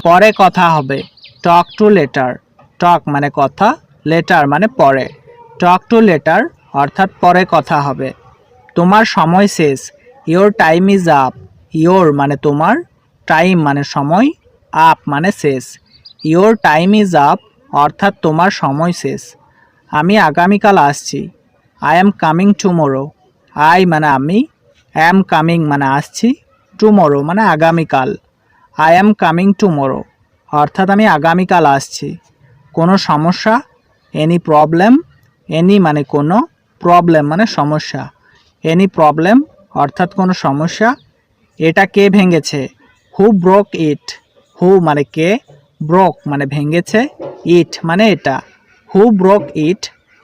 পরে কথা হবে, টক টু লেটার। টক মানে কথা, লেটার মানে পরে। টক টু লেটার অর্থাৎ পরে কথা হবে। তোমার সময় শেষ, your time is up. Your মানে তোমার, টাইম মানে সময়, আপ মানে শেষ। ইয়োর টাইম ইজ আপ অর্থাৎ তোমার সময় শেষ। আমি আগামীকাল আসছি, I am coming tomorrow. I মানে আমি, অ্যাম কামিং মানে আসছি, টুমোরো মানে আগামীকাল। আই অ্যাম কামিং টুমোরো অর্থাৎ আমি আগামীকাল আসছি। কোনো সমস্যা, এনি প্রবলেম। এনি মানে কোনো, প্রবলেম মানে সমস্যা। এনি প্রবলেম অর্থাৎ কোনো সমস্যা। এটা কে ভেঙেছে, হু ব্রোক ইট। হু মানে কে, ব্রোক মানে ভেঙেছে, ইট মানে এটা। হু ব্রোক ইট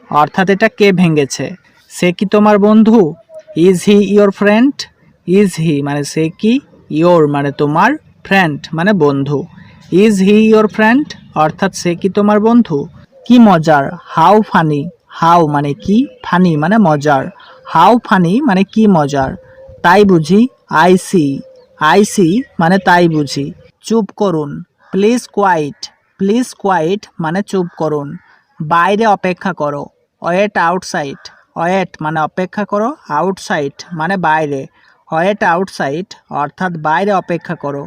অর্থাৎ এটা কে ভেঙেছে। সে কি তোমার বন্ধু, is he your friend. Is he মানে সে কি, ইয়োর মানে তোমার, ফ্রেন্ড মানে বন্ধু। ইজ হি ইয়োর ফ্রেন্ড অর্থাৎ সে কি তোমার বন্ধু। কি মজার, হাউ ফানি। হাউ মানে কি, ফানি মানে মজার। হাউ ফানি মানে কি মজার। তাই বুঝি, আই সি। আই সি মানে তাই বুঝি। চুপ করুন, প্লিজ কোয়াইট। প্লিজ কোয়াইট মানে চুপ করুন। বাইরে অপেক্ষা করো, ওয়েট আউটসাইড। ওয়েট মানে অপেক্ষা করো, আউটসাইড মানে বাইরে। ওয়েট আউটসাইড অর্থাৎ বাইরে অপেক্ষা করো।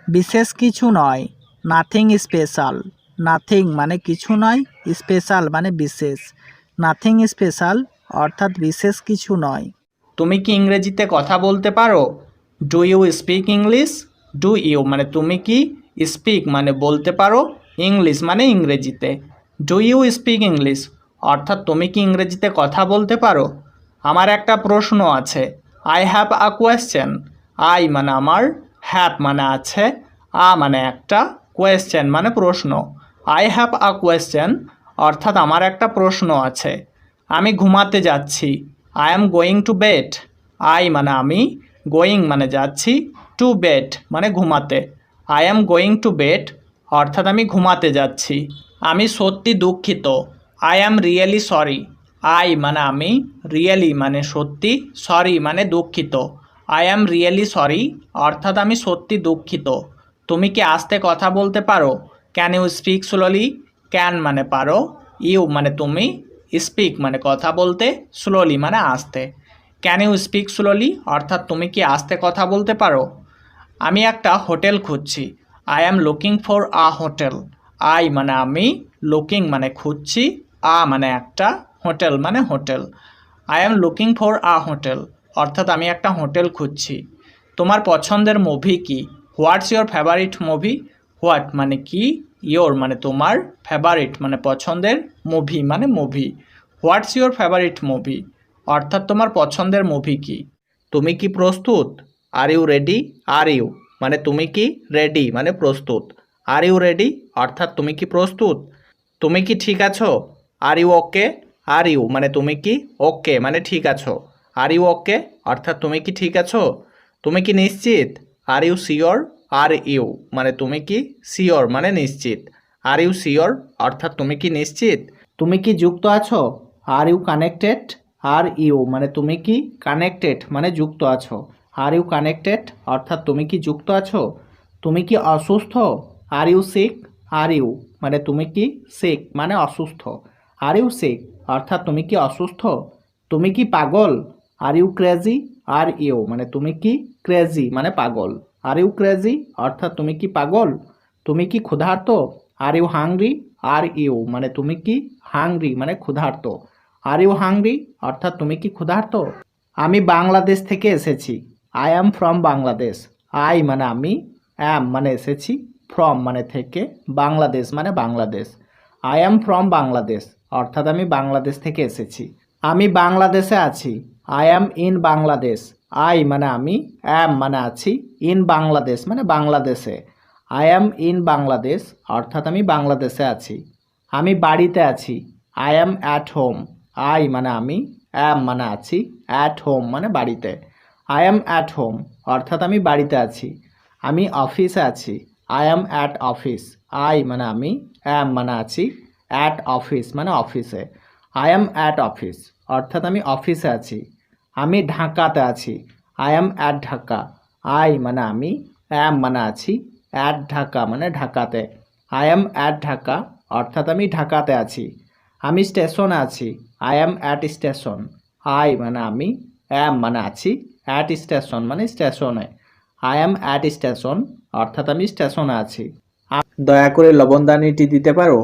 বিশেষ কিছু নয়, নাথিং স্পেশাল। নাথিং মানে কিছু নয়, স্পেশাল মানে বিশেষ। নাথিং স্পেশাল অর্থাৎ বিশেষ কিছু নয়। তুমি কি ইংরেজিতে কথা বলতে পারো, do you speak English. Do you মানে তুমি কি, স্পিক মানে বলতে পারো, ইংলিশ মানে ইংরেজিতে। ডু ইউ স্পিক ইংলিশ অর্থাৎ তুমি কি ইংরেজিতে কথা বলতে পারো। আমার একটা প্রশ্ন আছে, I have a question. I মানে আমার, হ্যাভ মানে আছে, আ মানে একটা, কোয়েশ্চেন মানে প্রশ্ন। আই হ্যাভ আ কোয়েশ্চেন অর্থাৎ আমার একটা প্রশ্ন আছে। আমি ঘুমাতে যাচ্ছি, I am going to bed. I মানে আমি, গোয়িং মানে যাচ্ছি, টু বেড মানে ঘুমাতে। I am going to bed অর্থাৎ আমি ঘুমাতে যাচ্ছি। আমি সত্যি দুঃখিত, I am really sorry. I মানে আমি, রিয়েলি মানে সত্যি, সরি মানে দুঃখিত। আই অ্যাম রিয়েলি সরি অর্থাৎ আমি সত্যি দুঃখিত। তুমি কি আস্তে কথা বলতে পারো, can you speak slowly. Can মানে পারো, ইউ মানে তুমি, স্পিক মানে কথা বলতে, স্লোলি মানে আস্তে। ক্যান ইউ স্পিক স্লোলি অর্থাৎ তুমি কি আস্তে কথা বলতে পারো। আমি একটা হোটেল খুঁজছি, I am looking for a hotel. I মানে আমি, লুকিং মানে খুঁজছি, আ মানে একটা, হোটেল মানে hotel. I am looking for a hotel অর্থাৎ আমি একটা হোটেল খুঁজছি। তোমার পছন্দের মুভি কি, what's your favourite movie. What মানে কি, ইয়োর মানে তোমার, ফেভারিট মানে পছন্দের, মুভি মানে movie. What's your favourite movie অর্থাৎ তোমার পছন্দের মুভি কি। তুমি কি প্রস্তুত, are you ready. R you মানে তুমি কি, রেডি মানে প্রস্তুত। আর ইউ রেডি অর্থাৎ তুমি কি প্রস্তুত। তুমি কি ঠিক আছো, are you okay. R you মানে তুমি কি, ওকে মানে ঠিক আছো। আর ইউ ওকে অর্থাৎ তুমি কি ঠিক আছো। তুমি কি নিশ্চিত, are you sure. Are you মানে তুমি কি, শিওর মানে নিশ্চিত। আর ইউ শিওর অর্থাৎ তুমি কি নিশ্চিত। তুমি কি যুক্ত আছো, are you connected. Are you মানে তুমি কি, কানেক্টেড মানে যুক্ত আছো। আর ইউ কানেক্টেড অর্থাৎ তুমি কি যুক্ত আছো। তুমি কি অসুস্থ, are you sick. Are you মানে তুমি কি, সিক মানে অসুস্থ। আর ইউ সিক অর্থাৎ তুমি কি অসুস্থ। তুমি কি পাগল, are you crazy. Are you মানে তুমি কি, ক্রেজি মানে পাগল। আর ইউ ক্রেজি অর্থাৎ তুমি কি পাগল। তুমি কি ক্ষুধার্ত, are you hungry. Are you মানে তুমি কি, হাংরি মানে ক্ষুধার্ত। আর ইউ হাংরি অর্থাৎ তুমি কি ক্ষুধার্ত। আমি বাংলাদেশ থেকে এসেছি, I am from Bangladesh. I মানে আমি, অ্যাম মানে এসেছি, ফ্রম মানে থেকে, বাংলাদেশ মানে Bangladesh. I am from Bangladesh অর্থাৎ আমি বাংলাদেশ থেকে এসেছি। আমি বাংলাদেশে আছি, I am in Bangladesh. I মানে আমি, অ্যাম মানে আছি, ইন বাংলাদেশ মানে বাংলাদেশে। আই অ্যাম ইন বাংলাদেশ অর্থাৎ আমি বাংলাদেশে আছি। আমি বাড়িতে আছি, I am at home. I মানে আমি, অ্যাম মানে আছি, অ্যাট হোম মানে বাড়িতে। আই অ্যাম অ্যাট হোম অর্থাৎ আমি বাড়িতে আছি। আমি অফিসে আছি, I am at office. I মানে আমি, অ্যাম মানে আছি, অ্যাট অফিস মানে অফিসে। আই অ্যাম অ্যাট অফিস অর্থাৎ আমি অফিসে আছি। আমি ঢাকাতে আছি, I am at Dhaka. I মানে আমি, অ্যাম মানে আছি, অ্যাট ঢাকা মানে ঢাকাতে। আই অ্যাম অ্যাট ঢাকা অর্থাৎ আমি ঢাকাতে আছি। আমি স্টেশনে আছি। I am at station. I মানে আমি, অ্যাম মানে আছি, অ্যাট স্টেশন মানে স্টেশনে। আই অ্যাম অ্যাট স্টেশন অর্থাৎ আমি স্টেশনে আছি। দয়া করে লবণদানিটি দিতে পারো?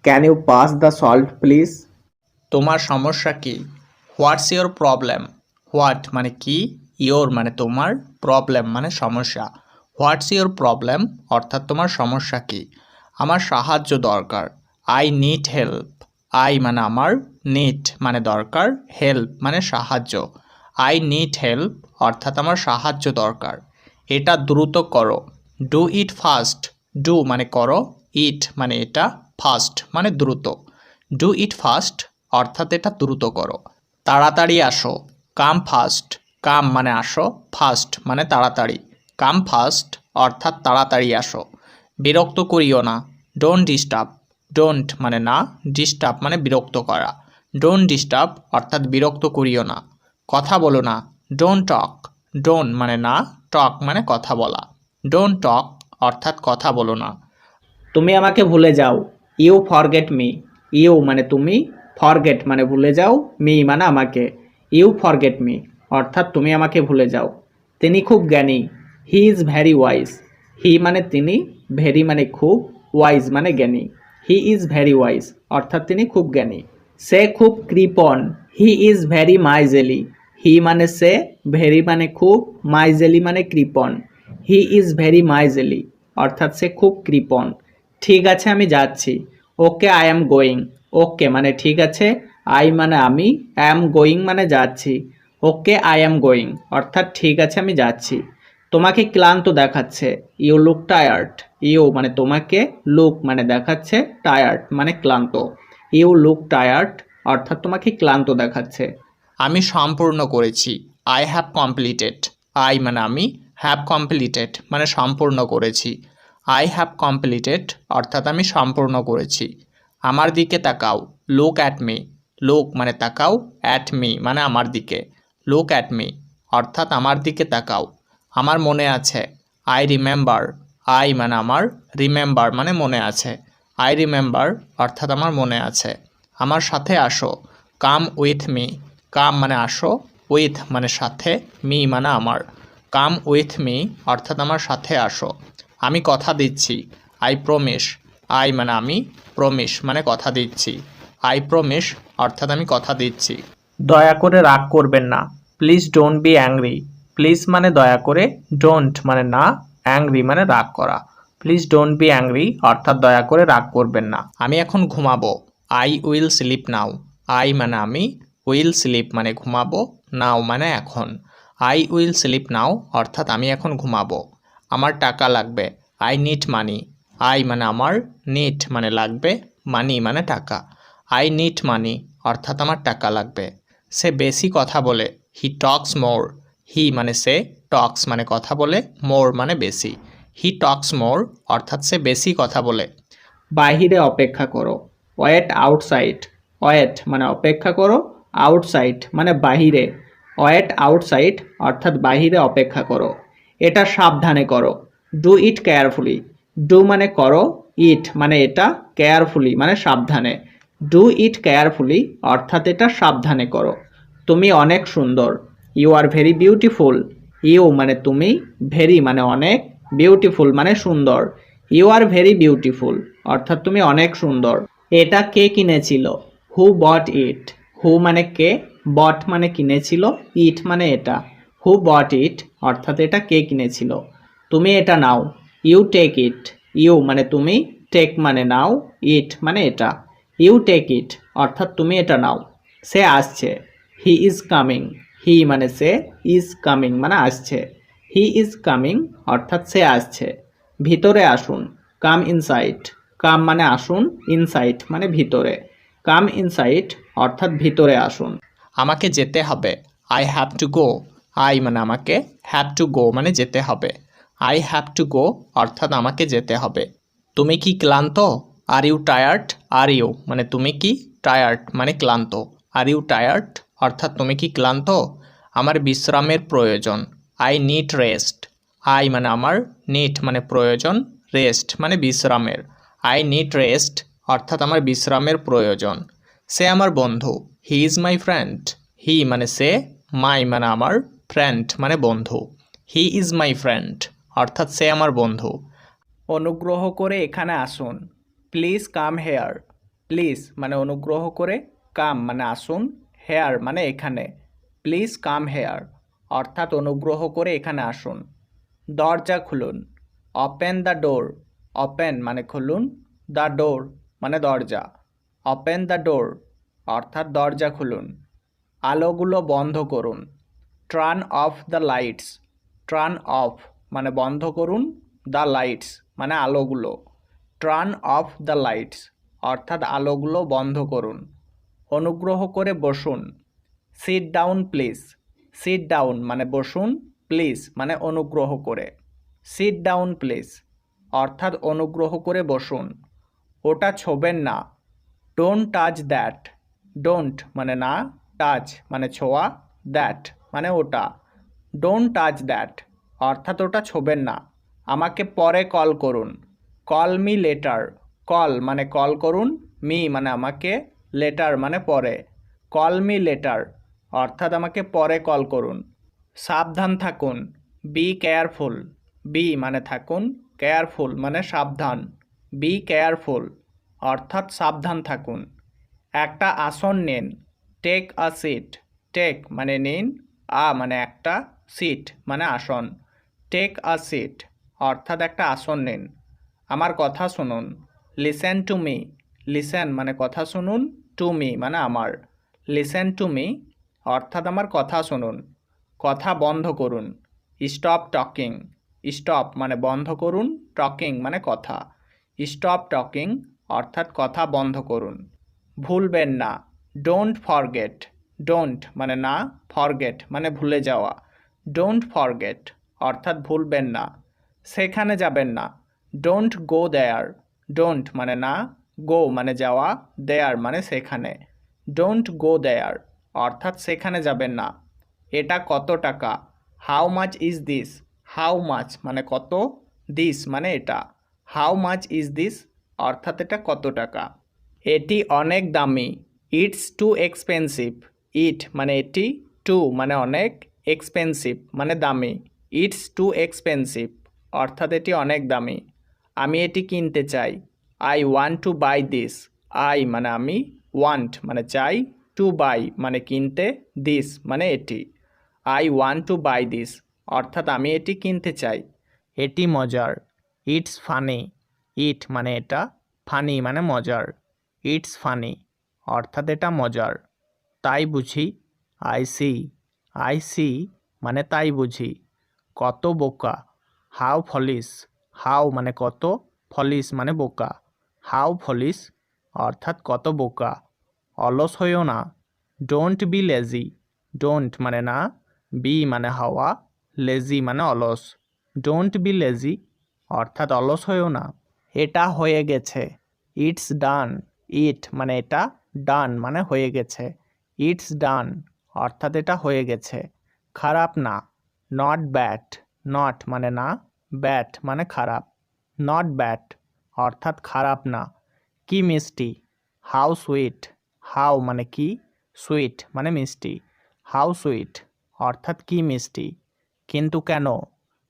Can you pass the salt please? তোমার সমস্যা কি? What's your problem? হোয়াট মানে কি, ইয়োর মানে তোমার, প্রবলেম মানে সমস্যা। হোয়াটস ইয়োর প্রবলেম অর্থাৎ তোমার সমস্যা কি? আমার সাহায্য দরকার। I need help. আই মানে আমার, নিড মানে দরকার, হেল্প মানে সাহায্য। আই নিড হেল্প অর্থাৎ আমার সাহায্য দরকার। এটা দ্রুত করো। Do it fast. ডু মানে করো, ইট মানে এটা, ফাস্ট মানে দ্রুত। ডু ইট ফাস্ট অর্থাৎ এটা দ্রুত করো। তাড়াতাড়ি আসো। কাম ফাস্ট। কাম মানে আসো, ফাস্ট মানে তাড়াতাড়ি। কাম ফাস্ট অর্থাৎ তাড়াতাড়ি আসো। বিরক্ত করিও না। Don't disturb. ডোন্ট মানে না, ডিস্টার্ব মানে বিরক্ত করা। ডোন্ট ডিস্টার্ব অর্থাৎ বিরক্ত করিও না। কথা বলো না। Don't talk. ডোন্ট মানে না, টক মানে কথা বলা। ডোন্ট টক অর্থাৎ কথা বলো না। তুমি আমাকে ভুলে যাও। You forget me. ইউ মানে তুমি, ফরগেট মানে ভুলে যাও, মি মানে আমাকে। ইউ ফরগেট মি অর্থাৎ তুমি আমাকে ভুলে যাও। তিনি খুব জ্ঞানী। He is very wise. He মানে তিনি, ভেরি মানে খুব, ওয়াইজ মানে জ্ঞানী। হি ইজ ভ্যারি ওয়াইজ অর্থাৎ তিনি খুব জ্ঞানী। সে খুব কৃপণ। হি ইজ ভ্যারি মাইজেলি। হি মানে সে, ভেরি মানে খুব, মাইজেলি মানে কৃপণ। হি ইজ ভেরি মাইজেলি অর্থাৎ সে খুব কৃপণ। ঠিক আছে আমি যাচ্ছি। Okay I am going. ওকে মানে ঠিক আছে, আই মানে আমি, অ্যাম গোয়িং মানে যাচ্ছি। ওকে আই অ্যাম গোয়িং অর্থাৎ ঠিক আছে আমি যাচ্ছি। তোমাকে ক্লান্ত দেখাচ্ছে। You look tired. ইউ মানে তোমাকে, লুক মানে দেখাচ্ছে, টায়ার্ড মানে ক্লান্ত। ইউ লুক টায়ার্ড অর্থাৎ তোমাকে ক্লান্ত দেখাচ্ছে। আমি সম্পূর্ণ করেছি। I have completed. আই মানে আমি, হ্যাভ কমপ্লিটেড মানে সম্পূর্ণ করেছি। আই হ্যাভ কমপ্লিটেড অর্থাৎ আমি সম্পূর্ণ করেছি। আমার দিকে তাকাও। Look at me. লুক মানে তাকাও, অ্যাট মি মানে আমার দিকে। লুক অ্যাট মি অর্থাৎ আমার দিকে তাকাও। আমার মনে আছে। I remember. আই মানে আমার, রিমেম্বার মানে মনে আছে। আই রিমেম্বার অর্থাৎ আমার মনে আছে। আমার সাথে আসো। Come with me. কাম মানে আসো, উইথ মানে সাথে, মি মানে আমার। কাম উইথ মি অর্থাৎ আমার সাথে আসো। আমি কথা দিচ্ছি। I promise. আই মানে আমি, প্রমিস মানে কথা দিচ্ছি। আই প্রমিস অর্থাৎ আমি কথা দিচ্ছি। দয়া করে রাগ করবেন না। Please don't be angry. Please মানে দয়া করে, ডোন্ট মানে না, অ্যাংরি মানে রাগ করা। প্লিজ ডোন্ট বি অ্যাংরি অর্থাৎ দয়া করে রাগ করবেন না। আমি এখন ঘুমাবো। I will sleep now. I মানে আমি, উইল স্লিপ মানে ঘুমাবো, নাও মানে এখন। আই উইল স্লিপ নাও অর্থাৎ আমি এখন ঘুমাবো। আমার টাকা লাগবে। I need money. আই মানে আমার, নিড মানে লাগবে, মানি মানে টাকা। আই নিড মানি অর্থাৎ আমার টাকা লাগবে। সে বেশি কথা বলে। হি টক্স মোর। হি মানে সে, টক্স মানে কথা বলে, মোর মানে বেশি। হি টক্স মোর অর্থাৎ সে বেশি কথা বলে। বাহিরে অপেক্ষা করো। Wait outside. ওয়েট মানে অপেক্ষা করো, আউটসাইড মানে বাহিরে। ওয়েট আউটসাইড অর্থাৎ বাহিরে অপেক্ষা করো। এটা সাবধানে করো। Do it carefully. ডু মানে করো, ইট মানে এটা, কেয়ারফুলি মানে সাবধানে। ডু ইট কেয়ারফুলি অর্থাৎ এটা সাবধানে করো। তুমি অনেক সুন্দর। You are very beautiful. You মানে তুমি, ভেরি মানে অনেক, বিউটিফুল মানে সুন্দর। ইউ আর ভেরি বিউটিফুল অর্থাৎ তুমি অনেক সুন্দর। এটা কে কিনেছিল? হু বট ইট। হু মানে কে, বট মানে কিনেছিল, ইট মানে এটা। হু বট ইট অর্থাৎ এটা কে কিনেছিল। তুমি এটা নাও। You take it. ইউ মানে তুমি, টেক মানে নাও, ইট মানে এটা। ইউ টেক ইট অর্থাৎ তুমি এটা নাও। সে আসছে। He is coming. হি মানে সে, ইজ কামিং মানে আসছে। হি ইজ কামিং অর্থাৎ সে আসছে। ভিতরে আসুন। কাম ইনসাইড। কাম মানে আসুন, ইনসাইড মানে ভিতরে। কাম ইনসাইড অর্থাৎ ভিতরে আসুন। আমাকে যেতে হবে। I have to go. I মানে আমাকে, হ্যাভ টু গো মানে যেতে হবে। আই হ্যাভ টু গো অর্থাৎ আমাকে যেতে হবে। তুমি কি ক্লান্ত? Are you tired? Are you মানে তুমি কি, টায়ার্ড মানে ক্লান্ত। আর ইউ টায়ার্ড অর্থাৎ তুমি কি ক্লান্ত? আমার বিশ্রামের প্রয়োজন। I need rest. আই মানে আমার, নিড মানে প্রয়োজন, রেস্ট মানে বিশ্রামের। আই নিড রেস্ট অর্থাৎ আমার বিশ্রামের প্রয়োজন। সে আমার বন্ধু, হি ইজ মাই ফ্রেন্ড। হি মানে সে, মাই মানে আমার, ফ্রেন্ড মানে বন্ধু। হি ইজ মাই ফ্রেন্ড অর্থাৎ সে আমার বন্ধু। অনুগ্রহ করে এখানে আসুন, প্লিজ কাম হেয়ার। প্লিজ মানে অনুগ্রহ করে, কাম মানে আসুন, হেয়ার মানে এখানে। প্লিজ কাম হেয়ার অর্থাৎ অনুগ্রহ করে এখানে আসুন। দরজা খুলুন, ওপেন দ্য ডোর। ওপেন মানে খুলুন, দ্য ডোর মানে দরজা। ওপেন দ্য ডোর অর্থাৎ দরজা খুলুন। আলোগুলো বন্ধ করুন, turn off the lights. Turn off মানে বন্ধ করুন, দ্য লাইটস মানে আলোগুলো। টার্ন অফ দ্য লাইটস অর্থাৎ আলোগুলো বন্ধ করুন। অনুগ্রহ করে বসুন, sit down please. Sit down মানে বসুন, প্লিজ মানে অনুগ্রহ করে। সিট ডাউন প্লিজ অর্থাৎ অনুগ্রহ করে বসুন। ওটা ছোবেন না, ডোন্ট টাচ দ্যাট। ডোন্ট মানে না, টাচ মানে ছোঁয়া, দ্যাট মানে ওটা। ডোন্ট টাচ দ্যাট অর্থাৎ ওটা ছোবেন না। আমাকে পরে কল করুন, কল মি লেটার। কল মানে কল করুন, মি মানে আমাকে, লেটার মানে পরে। কল মি লেটার অর্থাৎ আমাকে পরে কল করুন। সাবধান থাকুন, বি কেয়ারফুল। বি মানে থাকুন, কেয়ারফুল মানে সাবধান। বি কেয়ারফুল অর্থাৎ সাবধান থাকুন। একটা আসন নিন, টেক আ সিট। টেক মানে নিন, আ মানে একটা, সিট মানে আসন। টেক আ সিট অর্থাৎ একটা আসন নিন। আমার কথা শুনুন, লিসেন টু মি। লিসেন মানে কথা শুনুন, টু মি মানে আমার। লিসেন টু মি অর্থাৎ আমার কথা শুনুন। কথা বন্ধ করুন, স্টপ টকিং। স্টপ মানে বন্ধ করুন, টকিং মানে কথা। স্টপ টকিং অর্থাৎ কথা বন্ধ করুন। ভুলবেন না, ডোন্ট ফরগেট। ডোন্ট মানে না, ফরগেট মানে ভুলে যাওয়া। ডোন্ট ফরগেট অর্থাৎ ভুলবেন না। সেখানে যাবেন না, ডোন্ট গো দেয়ার। ডোন্ট মানে না, গো মানে যাওয়া, দেয়ার মানে সেখানে। ডোন্ট গো দেয়ার অর্থাৎ সেখানে যাবেন না। এটা কত টাকা, how much is this. How much মানে কত, দিস মানে এটা। হাউ মাচ ইজ দিস অর্থাৎ এটা কত টাকা। এটি অনেক দামি, ইটস টু এক্সপেন্সিভ। ইট মানে এটি, টু মানে অনেক, এক্সপেন্সিভ মানে দামি। ইটস টু এক্সপেন্সিভ অর্থাৎ এটি অনেক দামি। আমি এটি কিনতে চাই, I want to buy this. I মানে আমি, ওয়ান্ট মানে চাই, টু বাই মানে কিনতে, দিস মানে এটি। I want to buy this অর্থাৎ আমি এটি কিনতে চাই। এটি মজার, ইটস ফানি। ইট মানে এটা, ফানি মানে মজার। ইটস ফানি অর্থাৎ এটা মজার। তাই বুঝি, আই সি। আই সি মানে তাই বুঝি। কত বোকা, হাউ ফলিস। হাউ মানে কত, ফলিস মানে বোকা। হাউ ফলিস অর্থাৎ কত বোকা। অলস হইও না, ডোন্ট বি লেজি। ডোন্ট মানে না, বি মানে হওয়া, লেজি মানে অলস। ডোন্ট বি লেজি অর্থাৎ অলস হইও না। এটা হয়ে গেছে, ইটস ডান। ইট মানে এটা, ডান মানে হয়ে গেছে। ইটস ডান অর্থাৎ এটা হয়ে গেছে। খারাপ না, নট ব্যাড। নট মানে না, ব্যাড মানে খারাপ। নট ব্যাড অর্থাৎ খারাপ না। কি মিষ্টি, হাউ সুইট। হাউ মানে কি, সুইট মানে মিষ্টি। হাউ সুইট অর্থাৎ কি মিষ্টি। কিন্তু কেন,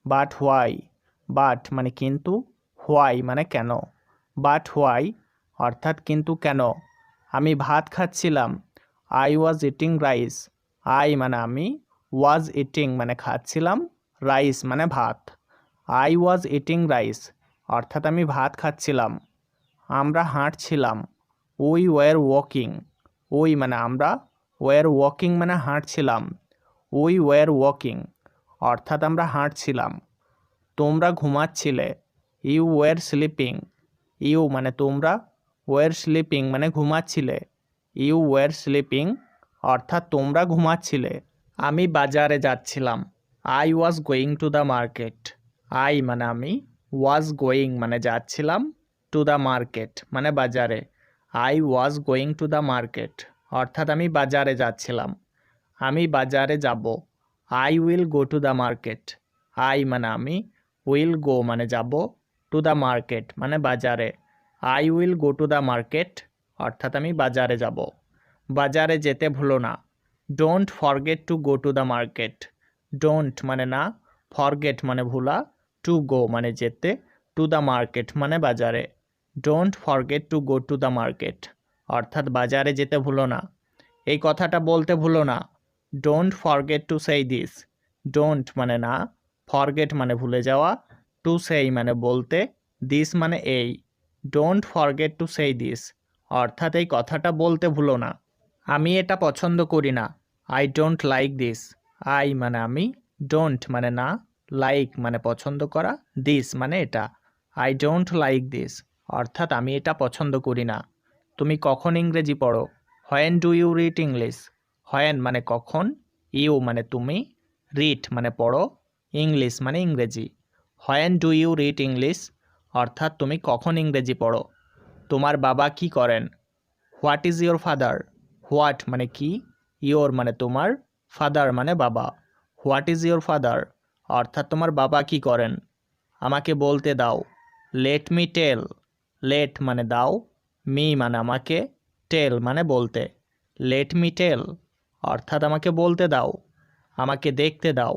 বাট হোয়াই। বাট মানে কিন্তু, হোয়াই মানে কেন। বাট হোয়াই অর্থাৎ কিন্তু কেন। আমি ভাত খাচ্ছিলাম, I was eating rice. I মানে আমি, ওয়াজ ইটিং মানে খাচ্ছিলাম, রাইস মানে ভাত। আই ওয়াজ ইটিং রাইস অর্থাৎ আমি ভাত খাচ্ছিলাম। আমরা হাঁটছিলাম, উই ওয়ার ওয়াকিং। উই মানে আমরা, ওয়ার ওয়াকিং মানে হাঁটছিলাম। উই ওয়ার ওয়াকিং অর্থাৎ আমরা হাঁটছিলাম। তোমরা ঘুমাচ্ছিলে, ইউ ওয়ার স্লিপিং। ইউ মানে তোমরা, ওয়ার স্লিপিং মানে ঘুমাচ্ছিলে। ইউ ওয়ার স্লিপিং অর্থাৎ তোমরা ঘুমাচ্ছিলে। আমি বাজারে যাচ্ছিলাম, I was going to the market. I মানে আমি, ওয়াজ গোয়িং মানে যাচ্ছিলাম, টু দ্য মার্কেট মানে বাজারে। I was going to the market অর্থাৎ আমি বাজারে যাচ্ছিলাম। আমি বাজারে যাব, I will go to the market. I মানে আমি, উইল গো মানে যাব, টু দ্য মার্কেট মানে বাজারে। I will go to the market অর্থাৎ আমি বাজারে যাব। বাজারে যেতে ভুলো না। Don't forget to go to the market. Don't মানে না, ফরগেট মানে ভুলা, টু গো মানে যেতে, টু দ্য মার্কেট মানে বাজারে। Don't forget to go to the market অর্থাৎ বাজারে যেতে ভুলো না। এই কথাটা বলতে ভুলো না। ডোন্ট ফরগেট টু সেই দিস। ডোন্ট মানে না, ফরগেট মানে ভুলে যাওয়া, টু সেই মানে বলতে, দিস মানে এই। ডোন্ট ফরগেট টু সেই দিস অর্থাৎ এই কথাটা বলতে ভুলো না। আমি এটা পছন্দ করি না। I don't like this. I মানে আমি, ডোন্ট মানে না, লাইক মানে পছন্দ করা, দিস মানে এটা। আই ডোন্ট লাইক দিস অর্থাৎ আমি এটা পছন্দ করি না। তুমি কখন ইংরেজি পড়ো? When do you read English? When মানে কখন, ইউ মানে তুমি, রিড মানে পড়ো, ইংলিশ মানে ইংরেজি। When do you read English অর্থাৎ তুমি কখন ইংরেজি পড়ো। তোমার বাবা কি করেন? What is your father? What মানে কি, ইয়োর মানে তোমার, ফাদার মানে বাবা। হোয়াট ইজ ইয়োর ফাদার অর্থাৎ তোমার বাবা কি করেন। আমাকে বলতে দাও। Let me tell. লেট মানে দাও, মি মানে আমাকে, টেল মানে বলতে। লেট মি টেল অর্থাৎ আমাকে বলতে দাও। আমাকে দেখতে দাও।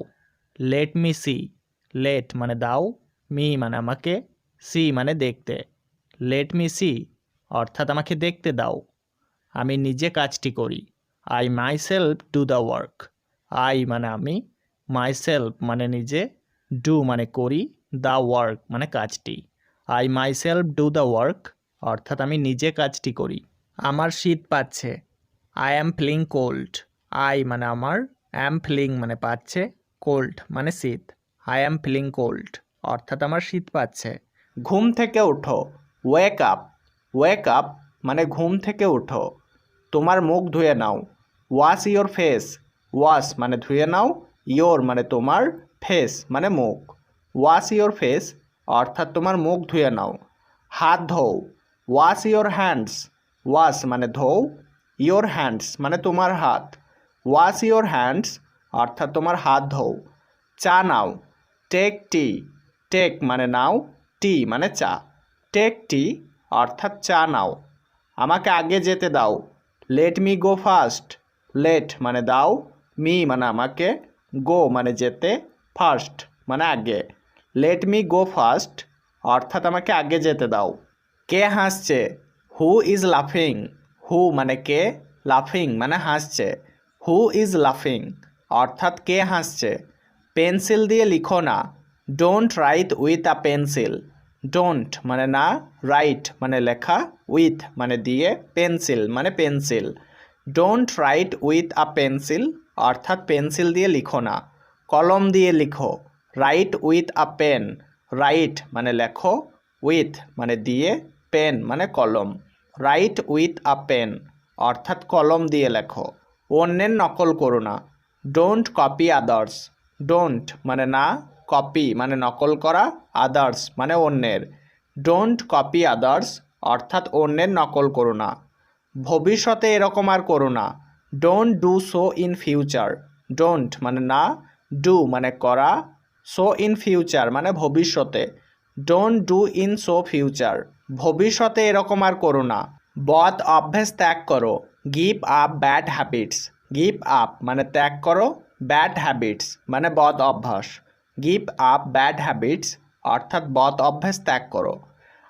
Let me C. লেট মানে দাও, মি মানে আমাকে, সি মানে দেখতে। লেট মি সি অর্থাৎ আমাকে দেখতে দাও। আমি নিজে কাজটি করি। I myself do the work. I মানে আমি, মাইসেলফ মানে নিজে, ডু মানে করি, দ্য ওয়ার্ক মানে কাজটি। I myself do the work অর্থাৎ আমি নিজে কাজটি করি। আমার শীত পাচ্ছে। I am feeling cold. I মানে আমার, অ্যাম ফিলিং মানে পাচ্ছে, কোল্ড মানে শীত। আই অ্যাম ফিলিং কোল্ড অর্থাৎ আমার শীত পাচ্ছে। ঘুম থেকে ওঠো। Wake up. ওয়েক আপ মানে ঘুম থেকে ওঠো। তোমার মুখ ধুয়ে নাও। Wash your face. ওয়াশ মানে ধুয়ে নাও, ইয়োর মানে তোমার, ফেস মানে মুখ। ওয়াশ ইয়োর ফেস অর্থাৎ তোমার মুখ ধুয়ে নাও। হাত ধোও। Wash your hands. ওয়াশ মানে ধোও, ইয়োর হ্যান্ডস মানে তোমার হাত। ওয়াশ ইয়োর হ্যান্ডস অর্থাৎ তোমার হাত ধোও। চা নাও। Take tea. টেক মানে নাও, টি মানে চা। টেক টি অর্থাৎ চা নাও। আমাকে আগে যেতে দাও। Let me go first. Let মানে দাও, মি মানে আমাকে, গো মানে যেতে, ফার্স্ট মানে আগে। লেট মি গো ফার্স্ট অর্থাৎ আমাকে আগে যেতে দাও। কে হাসছে? হু ইজ লাফিং। হু মানে কে, লাফিং মানে হাসছে। হু ইজ লাফিং অর্থাৎ কে হাসছে। পেন্সিল দিয়ে লিখো না। Don't write with a pencil. Don't মানে না, রাইট মানে লেখা, উইথ মানে দিয়ে, পেন্সিল মানে pencil. Don't write with a pencil অর্থাৎ পেন্সিল দিয়ে লিখো না। কলম দিয়ে লিখো। Write with a pen. Write মানে লেখো, উইথ মানে দিয়ে, পেন মানে কলম। রাইট উইথ আ পেন অর্থাৎ কলম দিয়ে লেখো। অন্যের নকল করো না। Don't copy others. ডোন্ট মানে না, কপি মানে নকল করা, আদার্স মানে অন্যের। ডোন্ট কপি আদার্স অর্থাৎ অন্যের নকল করো না। ভবিষ্যতে এরকম আর করো না। Don't do so in future. Don't মানে না, ডু মানে করা, সো ইন ফিউচার মানে ভবিষ্যতে। Don't do in so future ভবিষ্যতে এরকম আর করো না। বদ অভ্যাস ত্যাগ করো। Give up bad habits. Give up মানে ত্যাগ করো, ব্যাড হ্যাবিটস মানে বদ অভ্যাস। গিভ আপ ব্যাড হ্যাবিটস অর্থাৎ বদ অভ্যাস ত্যাগ করো।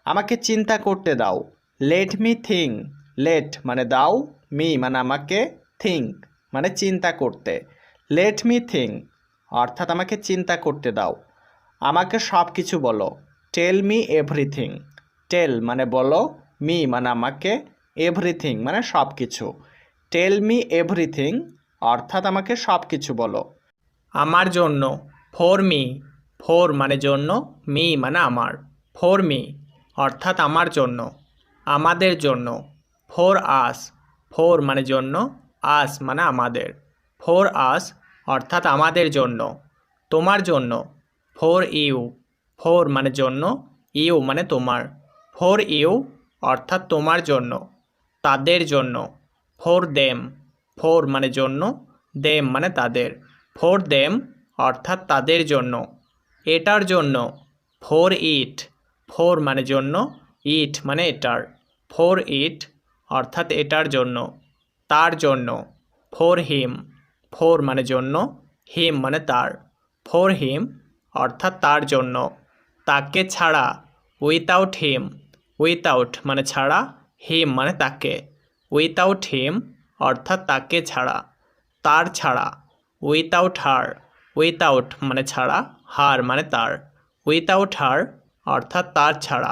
আমাকে চিন্তা করতে দাও। Let me think. লেট মানে দাও, মি মানে আমাকে, থিঙ্ক মানে চিন্তা করতে। লেট মি থিঙ্ক অর্থাৎ আমাকে চিন্তা করতে দাও। আমাকে সব কিছু বলো। Tell me everything. টেল মানে বলো, মি মানে আমাকে, এভরিথিং মানে সব কিছু। টেল মি এভরিথিং অর্থাৎ আমাকে সব কিছু বলো। আমার জন্য। For me. ফর মানে জন্য, মি মানে আমার। ফর মি অর্থাৎ আমার জন্য। আমাদের জন্য। For us. ফর মানে জন্য, আস মানে আমাদের। ফর আস অর্থাৎ আমাদের জন্য। তোমার জন্য। For you. ফর মানে জন্য, ইউ মানে তোমার। ফর ইউ অর্থাৎ তোমার জন্য। তাদের জন্য। For them. ফর মানে জন্য, দেম মানে তাদের। ফর দেম অর্থাৎ তাদের জন্য। এটার জন্য ফর ইট, ফর মানে জন্য, ইট মানে এটার, ফর ইট অর্থাৎ এটার জন্য, তার জন্য, ফর হিম, ফর মানে জন্য, হিম মানে তার, ফর হিম অর্থাৎ তার জন্য, তাকে ছাড়া, উইথাউট হিম, উইথাউট মানে ছাড়া, হিম মানে তাকে, উইথাউট হিম অর্থাৎ তাকে ছাড়া, তার ছাড়া, উইথাউট হার, উইথাউট মানে ছাড়া, হার মানে তার, উইথাউট হার অর্থাৎ তার ছাড়া,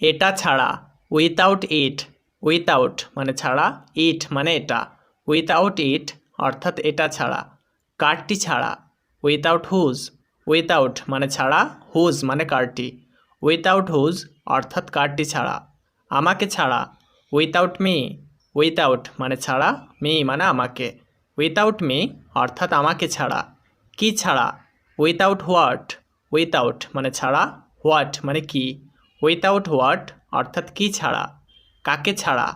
এটা ছাড়া, উইথাউট ইট, উইথাউট মানে ছাড়া, ইট মানে এটা, উইথাউট ইট অর্থাৎ এটা ছাড়া, কারটি ছাড়া, উইথাউট হুজ, উইথাউট মানে ছাড়া, হুজ মানে কারটি, উইথাউট হুজ অর্থাৎ কারটি ছাড়া, আমাকে ছাড়া, উইথাউট মি, উইথাউট মানে ছাড়া, মি মানে আমাকে, উইথাউট মি অর্থাৎ আমাকে ছাড়া, কি ছাড়া, উইথাউট হোয়াট, উইথাউট মানে ছাড়া, হোয়াট মানে কি, উইথাউট হোয়াট অর্থাৎ কি ছাড়া, কাকে ছাড়া,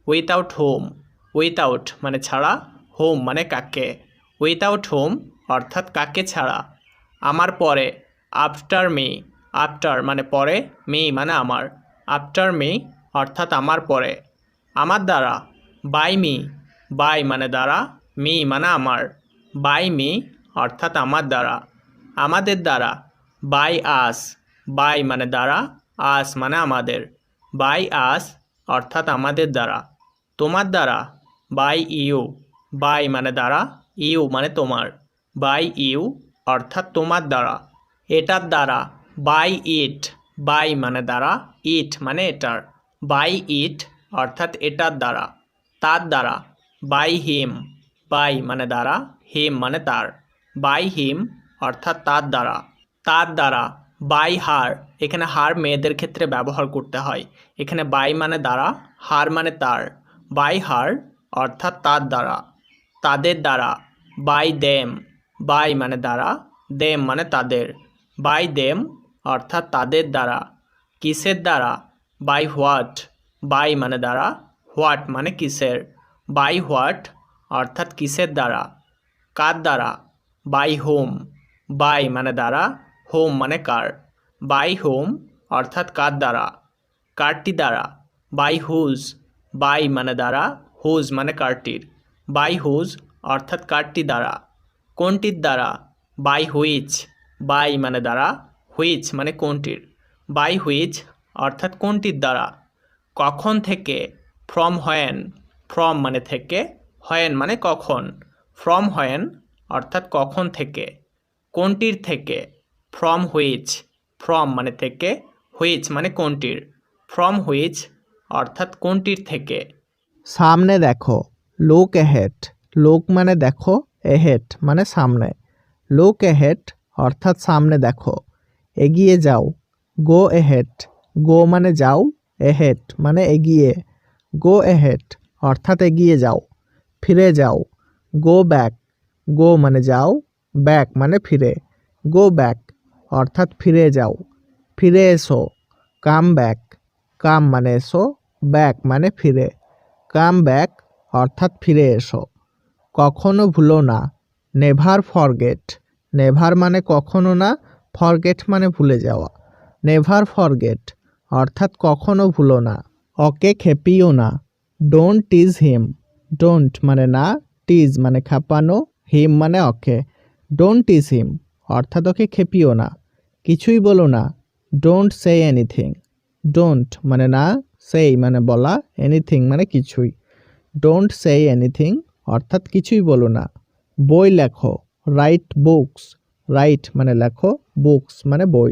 উইথাউট হোম, উইথাউট মানে ছাড়া, হোম মানে কাকে, উইথাউট হোম অর্থাৎ কাকে ছাড়া, আমার পরে, আফটার মি, আফটার মানে পরে, মি মানে আমার, আফটার মি অর্থাৎ আমার পরে, আমার দ্বারা, বাই মি, বাই মানে দ্বারা, মি মানে আমার, বাই মি অর্থাৎ আমার দ্বারা, আমাদের দ্বারা, বাই আস, বাই মানে দ্বারা, আস মানে আমাদের, বাই আস অর্থাৎ আমাদের দ্বারা, তোমার দ্বারা, বাই ইউ, বাই মানে দ্বারা, ইউ মানে তোমার, বাই ইউ অর্থাৎ তোমার দ্বারা, এটার দ্বারা, বাই ইট, বাই মানে দ্বারা, ইট মানে এটার, বাই ইট অর্থাৎ এটার দ্বারা, তার দ্বারা, বাই হিম, বাই মানে দ্বারা, হিম মানে তার, বাই হিম অর্থাৎ তার দ্বারা, তার দ্বারা, বাই হার, এখানে হার মেয়েদের ক্ষেত্রে ব্যবহার করতে হয়, এখানে বাই মানে দ্বারা, হার মানে তার, বাই হার অর্থাৎ তার দ্বারা, তাদের দ্বারা, বাই দেম, বাই মানে দ্বারা, দেম মানে তাদের, বাই দেম অর্থাৎ তাদের দ্বারা, কিসের দ্বারা, বাই হোয়াট, বাই মানে দ্বারা, হোয়াট মানে কিসের, বাই হোয়াট অর্থাৎ কিসের দ্বারা, কার দ্বারা, বাই হোম, বাই মানে দ্বারা, হোম মানে কার, বাই হোম অর্থাৎ কার দ্বারা, কারটি দ্বারা, বাই হুজ, বাই মানে দ্বারা, হুজ মানে কারটির, বাই হুজ অর্থাৎ কারটি দ্বারা, কোনটির দ্বারা, বাই হুইচ, বাই মানে দ্বারা, হুইচ মানে কোনটির, বাই হুইচ অর্থাৎ কোনটির দ্বারা, কখন থেকে, ফ্রম হোয়েন, ফ্রম মানে থেকে, হোয়েন মানে কখন, ফ্রম হোয়েন অর্থাৎ কখন থেকে, কোনটির থেকে, ফ্রম হুইচ, ফ্রম মানে থেকে, হুইচ মানে কোনটির, ফ্রম হুইচ অর্থাৎ কোনটির থেকে, সামনে দেখো, লুক এহেড, লুক মানে দেখো, এহেড মানে সামনে, লুক এহেড অর্থাৎ সামনে দেখো, এগিয়ে যাও, গো এহেড, গো মানে যাও, এহেড মানে এগিয়ে, গো এহেড অর্থাৎ এগিয়ে যাও, ফিরে যাও, গো ব্যাক, গো মানে যাও, ব্যাক মানে ফিরে, গো ব্যাক অর্থাৎ ফিরে যাও, ফিরে এসো, কাম ব্যাক, কাম মানে এসো, ব্যাক মানে ফিরে, কাম ব্যাক অর্থাৎ ফিরে এসো, কখনো ভুলো না, নেভার ফরগেট, নেভার মানে কখনো না, ফরগেট মানে ভুলে যাওয়া, নেভার ফরগেট অর্থাৎ কখনো ভুলো না, ওকে খেপিও না, ডোন্ট টিজ হিম, ডোন্ট মানে না, টিজ মানে খেপানো, হিম মানে ওকে, ডোন্ট টিজ হিম অর্থাৎ ওকে খেপিও না, কিছুই বলো না, ডোন্ট সে এনিথিং, ডোন্ট মানে না, সেই মানে বলা, এনিথিং মানে কিছুই, ডোন্ট সে এনিথিং অর্থাৎ কিছুই বলো না, বই লেখো, রাইট বুকস, রাইট মানে লেখো, বুকস মানে বই,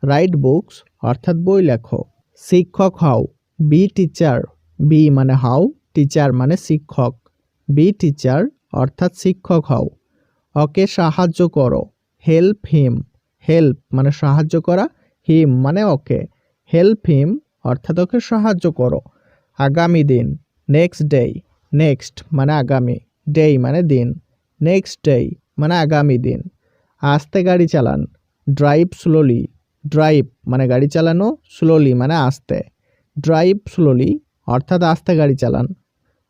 রাইট বুকস অর্থাৎ বই লেখো, শিক্ষক হও, বি টিচার, বি মানে হাও, টিচার মানে শিক্ষক, বি টিচার অর্থাৎ শিক্ষক হও, ওকে সাহায্য করো, হেল্প হিম, হেল্প মানে সাহায্য করা, হিম মানে ওকে, হেল্প হিম অর্থাৎ ওকে সাহায্য করো, আগামী দিন, নেক্সট ডে, নেক্সট মানে আগামী, ডে মানে দিন, নেক্সট ডে মানে আগামী দিন, আস্তে গাড়ি চালান, ড্রাইভ স্লোলি, ড্রাইভ মানে গাড়ি চালানো, স্লোলি মানে আস্তে, ড্রাইভ স্লোলি অর্থাৎ আস্তে গাড়ি চালান,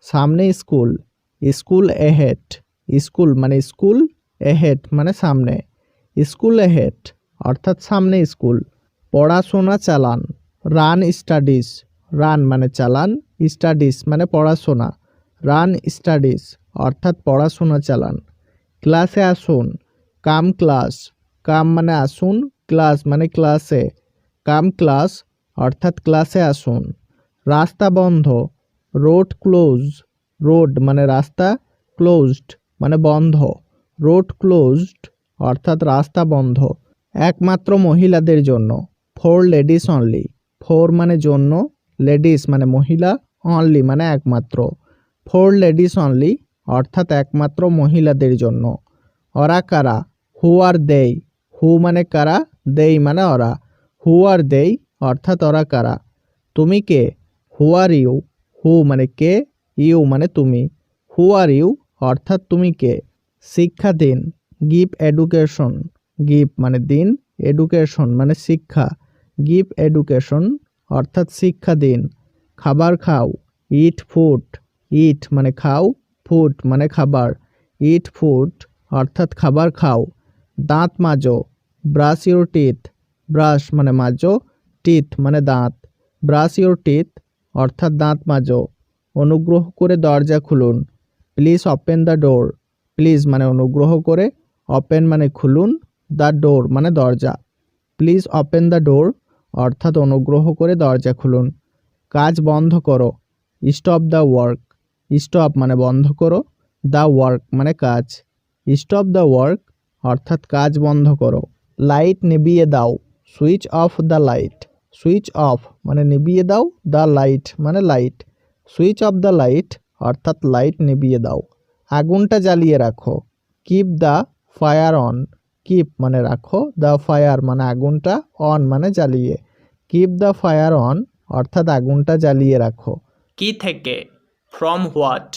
সামনে স্কুল, স্কুল এহেড, স্কুল মানে স্কুল, এহেড মানে সামনে, স্কুল এহেড অর্থাৎ সামনে স্কুল। পড়াশোনা চালান, রান স্টাডিজ, রান মানে চালান, স্টাডিজ মানে পড়াশোনা, রান স্টাডিজ অর্থাৎ পড়াশোনা চালান। ক্লাসে আসুন, কাম ক্লাস, কাম মানে আসুন, ক্লাস মানে ক্লাসে, কাম ক্লাস অর্থাৎ ক্লাসে আসুন। রাস্তা বন্ধ, রোড ক্লোজ, রোড মানে রাস্তা, ক্লোজড মানে বন্ধ, রোড ক্লোজড অর্থাৎ রাস্তা বন্ধ। একমাত্র মহিলাদের জন্য, ফর লেডিস অনলি, ফর মানে জন্য, লেডিস মানে মহিলা, অনলি মানে একমাত্র, ফর লেডিস অনলি অর্থাৎ একমাত্র মহিলাদের জন্য। ওরা কারা, হু আর দেই, হু মানে কারা, দেই মানে ওরা, হু আর দেই অর্থাৎ ওরা কারা। তুমি কে, হু আর ইউ, হু মানে কে, ইউ মানে তুমি, হু আর ইউ অর্থাৎ তুমি কে। শিক্ষা দিন, গিভ এডুকেশন, গিভ মানে দিন, এডুকেশন মানে শিক্ষা, গিভ এডুকেশন অর্থাৎ শিক্ষা দিন। খাবার খাও, ইট ফুড, ইট মানে খাও, ফুড মানে খাবার, ইট ফুড অর্থাৎ খাবার খাও। দাঁত মাজো, ব্রাশ ইউর টিথ, ব্রাশ মানে মাজো, টিথ মানে দাঁত, ব্রাশ ইউর টিথ অর্থাৎ দাঁত মাজো। অনুগ্রহ করে দরজা খুলুন, please open the door, please মানে অনুগ্রহ করে, ওপেন মানে খুলুন, দ্য ডোর মানে দরজা, প্লিজ ওপেন দ্য ডোর অর্থাৎ অনুগ্রহ করে দরজা খুলুন। কাজ বন্ধ করো, স্টপ দ্য ওয়ার্ক, স্টপ মানে বন্ধ করো, দ্য ওয়ার্ক মানে কাজ, স্টপ দ্য ওয়ার্ক অর্থাৎ কাজ বন্ধ করো। লাইট নিভিয়ে দাও, switch off the light, switch off মানে নিভিয়ে দাও, দ্য লাইট মানে light, switch off the light অর্থাৎ লাইট নিভিয়ে দাও। আগুনটা জ্বালিয়ে রাখো, keep the fire on, keep মানে রাখো, দ্য ফায়ার মানে আগুনটা, অন মানে জ্বালিয়ে, কিপ দ্য ফায়ার অন অর্থাৎ আগুনটা জ্বালিয়ে রাখো। কি থেকে, ফ্রম হোয়াট,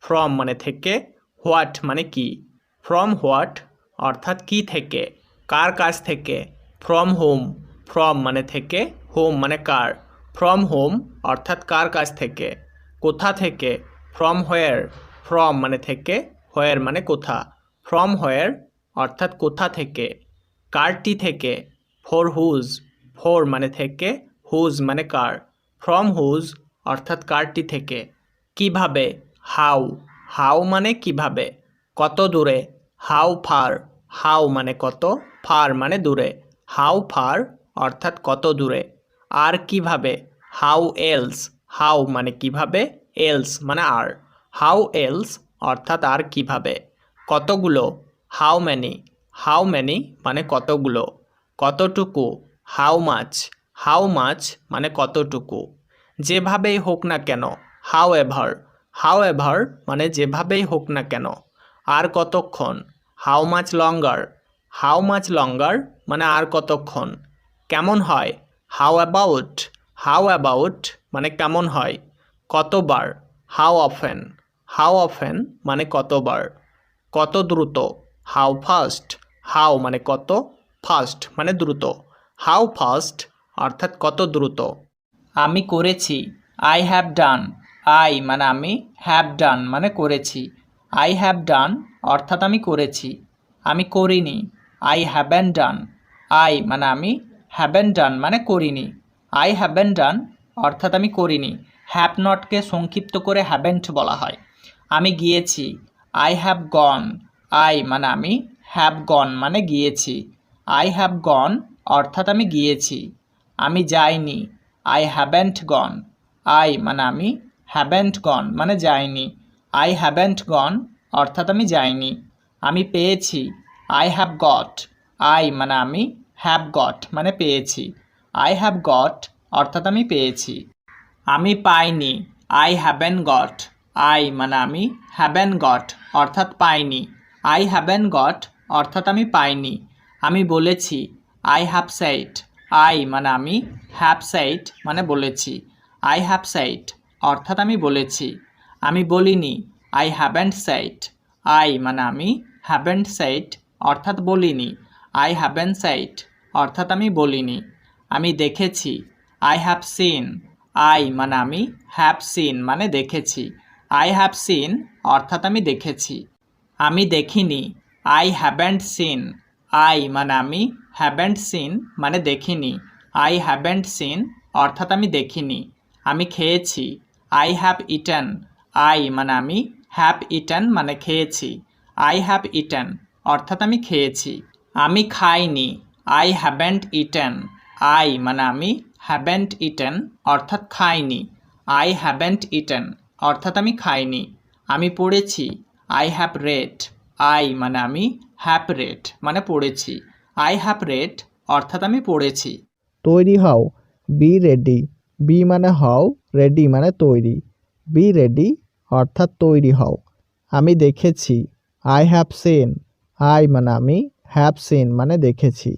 ফ্রম মানে থেকে, হোয়াট মানে কি, ফ্রম হোয়াট অর্থাৎ কি থেকে, কার কাছ থেকে, ফ্রম হোম, ফ্রম মানে থেকে, হোম মানে কার, ফ্রম হোম অর্থাৎ কার কাছ থেকে। কোথা থেকে, ফ্রম হোয়ার, ফ্রম মানে থেকে, হোয়ার মানে কোথা, ফ্রম হোয়ার অর্থাৎ কোথা থেকে। কারটি থেকে, ফর হুজ, ফর মানে থেকে, হুজ মানে কার, ফ্রম হুজ অর্থাৎ কারটি থেকে। কিভাবে, হাউ, হাউ মানে কিভাবে। কত দূরে, হাউ ফার, হাউ মানে কত, ফার মানে দূরে, হাউ ফার অর্থাৎ কত দূরে। আর কিভাবে, হাউ এলস, হাউ মানে কিভাবে, এলস মানে আর, হাউ এলস অর্থাৎ আর কিভাবে। কতগুলো, হাউ ম্যানি, হাউ ম্যানি মানে কতগুলো। কতটুকু, হাউ মাছ, হাউ মাছ মানে কতটুকু। যেভাবেই হোক না কেন, হাউ এভার, হাউ এভার মানে যেভাবেই হোক না কেন। আর কতক্ষণ, how much longer, how much লঙ্গার মানে আর কতক্ষণ। কেমন হয়, হাউ অ্যাবাউট, হাউ অ্যাবাউট মানে কেমন হয়। কতবার, হাউ অফেন, হাউ অফেন মানে কতবার। কত দ্রুত, হাউ ফাস্ট, হাউ মানে কত, ফাস্ট মানে দ্রুত, হাউ ফাস্ট অর্থাৎ কত দ্রুত। আমি করেছি, আই হ্যাভ ডান, আই মানে আমি, হ্যাভ ডান মানে করেছি, আই হ্যাভ ডান অর্থাৎ আমি করেছি। আমি করিনি, আই হ্যাভেন ডান, আই মানে আমি, হ্যাভেন ডান মানে করিনি, আই হ্যাভেন ডান অর্থাৎ আমি করিনি। হ্যাভ নটকে সংক্ষিপ্ত করে হ্যাভেন্ট বলা হয়। আমি গিয়েছি, আই হ্যাভ গন, আই মানে আমি, হ্যাভ গন মানে গিয়েছি, আই হ্যাভ গন অর্থাৎ আমি গিয়েছি। আমি যাইনি, আই হ্যাভেন্ট গন, আই মানে আমি, হ্যাভেন্ট গন মানে যাইনি, আই হ্যাভেন্ট গন অর্থাৎ আমি যাইনি। আমি পেয়েছি, আই হ্যাভ গট, আই মানে আমি, হ্যাভ গট মানে পেয়েছি, আই হ্যাভ গট অর্থাৎ আমি পেয়েছি। আমি পাইনি, আই হ্যাভেন গট, আই মানে আমি, হ্যাভেন গট অর্থাৎ পাইনি, আই হ্যাভেন গট অর্থাৎ আমি পাইনি। আমি বলেছি, আই হ্যাভ সেইড, আই মানে আমি, হ্যাভ সেইড মানে বলেছি, আই হ্যাভ সেইড অর্থাৎ আমি বলেছি। আমি বলিনি, আই হ্যাভেন্ট সেইড, আই মানে আমি, হ্যাভেন্ট সেইড অর্থাৎ বলিনি, আই হ্যাভেন্ট সেইড অর্থাৎ আমি বলিনি। আমি দেখেছি, আই হ্যাভ সিন, আই মানে আমি, হ্যাভ সিন মানে দেখেছি, আই হ্যাভ সিন অর্থাৎ আমি দেখেছি। আমি দেখিনি, আই হ্যাভেন্ট সিন, আই মানে আমি, হ্যাভেন্ট সিন মানে দেখিনি। আই হ্যাভেন্ট সিন অর্থাৎ আমি দেখিনি। আমি খেয়েছি। I have eaten. আই মানে আমি, হ্যাভ ইটেন মানে খেয়েছি। আই হ্যাভ ইটেন অর্থাৎ আমি খেয়েছি। আমি খাইনি। I haven't eaten. আই মানে আমি, হ্যাভেন্ট ইটেন অর্থাৎ খাইনি। আই হ্যাভেন্ট ইটেন অর্থাৎ আমি খাইনি। আমি পড়েছি। I have read. আই মানে আমি, হ্যাভ রেড মানে পড়েছি। আই হ্যাভ রেড অর্থাৎ আমি পড়েছি। তৈরি হও, বি রেডি। বি মানে হও, রেডি মানে তৈরি। বি রেডি অর্থাৎ তৈরি হও। আমি দেখেছি। I have seen. আই মানে আমি, হ্যাভ সিন মানে দেখেছি।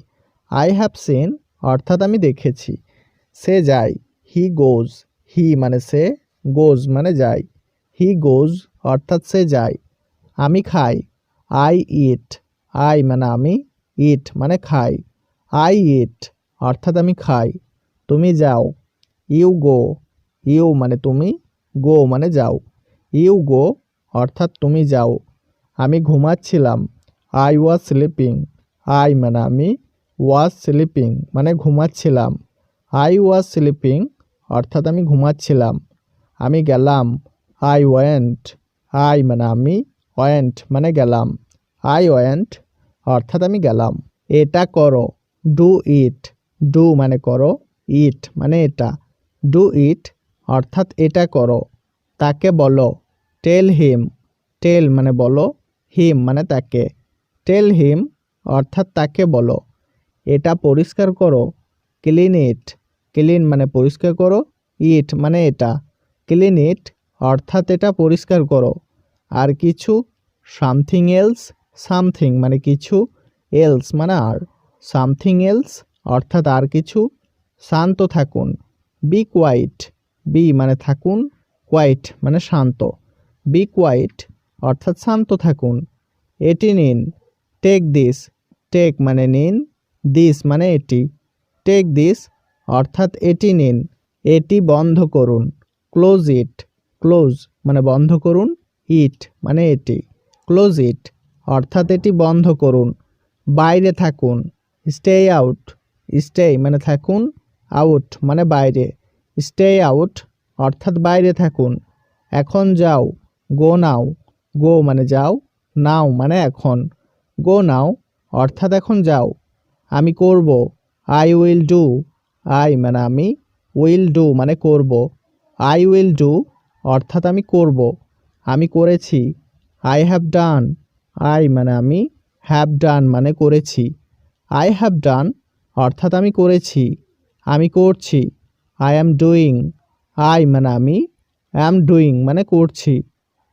আই হ্যাভ সিন অর্থাৎ আমি দেখেছি। সে যায়, হি গোজ। হি মানে সে, গোজ মানে যায়। হি গোজ অর্থাৎ সে যায়। আমি খাই। I eat. আই মানে আমি, ইট মানে খাই। আই ইট অর্থাৎ আমি খাই। তুমি যাও। You go. ইউ মানে তুমি, গো মানে যাও। ইউ গো অর্থাৎ তুমি যাও। আমি ঘুমাচ্ছিলাম। I was sleeping. আই মানে আমি, ওয়াজ স্লিপিং মানে ঘুমাচ্ছিলাম। আই ওয়াজ স্লিপিং অর্থাৎ আমি ঘুমাচ্ছিলাম। আমি গেলাম। I went. আই মানে আমি, ওয়েন্ট মানে গেলাম। আই ওয়েন্ট অর্থাৎ আমি গেলাম। এটা করো। Do it. ডু মানে করো, ইট মানে এটা। ডু ইট অর্থাৎ এটা করো। তাকে বলো। টেল হিম। টেল মানে বলো, হিম মানে তাকে। টেল হিম অর্থাৎ তাকে বলো। এটা পরিষ্কার করো। Clean it. ক্লিন মানে পরিষ্কার করো, ইট মানে এটা। ক্লিন ইট অর্থাৎ এটা পরিষ্কার করো। আর কিছু। Something else. সামথিং মানে কিছু, এলস মানে আর। সামথিং এলস অর্থাৎ আর কিছু। শান্ত থাকুন। B quite. বি মানে থাকুন, কোয়াইট মানে শান্ত। বি কোয়াইট অর্থাৎ শান্ত থাকুন। এটি নিন। Take this. টেক মানে নিন, দিস মানে এটি। টেক দিস অর্থাৎ এটি নিন। এটি বন্ধ করুন। ক্লোজ ইট। ক্লোজ মানে বন্ধ করুন, ইট মানে এটি। ক্লোজ ইট অর্থাৎ এটি বন্ধ করুন। বাইরে থাকুন। Stay out. স্টে মানে থাকুন, আউট মানে বাইরে। স্টে আউট অর্থাৎ বাইরে থাকুন। এখন যাও। গো নাও। গো মানে যাও, নাও মানে এখন। গো নাও অর্থাৎ এখন যাও। আমি করব। I will do. আই মানে আমি, উইল ডু মানে করব। আই উইল ডু অর্থাৎ আমি করব। আমি করেছি। I have done. আই মানে আমি, হ্যাভ ডান মানে করেছি। আই হ্যাভ ডান অর্থাৎ আমি করেছি। আমি করছি। I am doing. আই মানে আমি, অ্যাম ডুইং মানে করছি।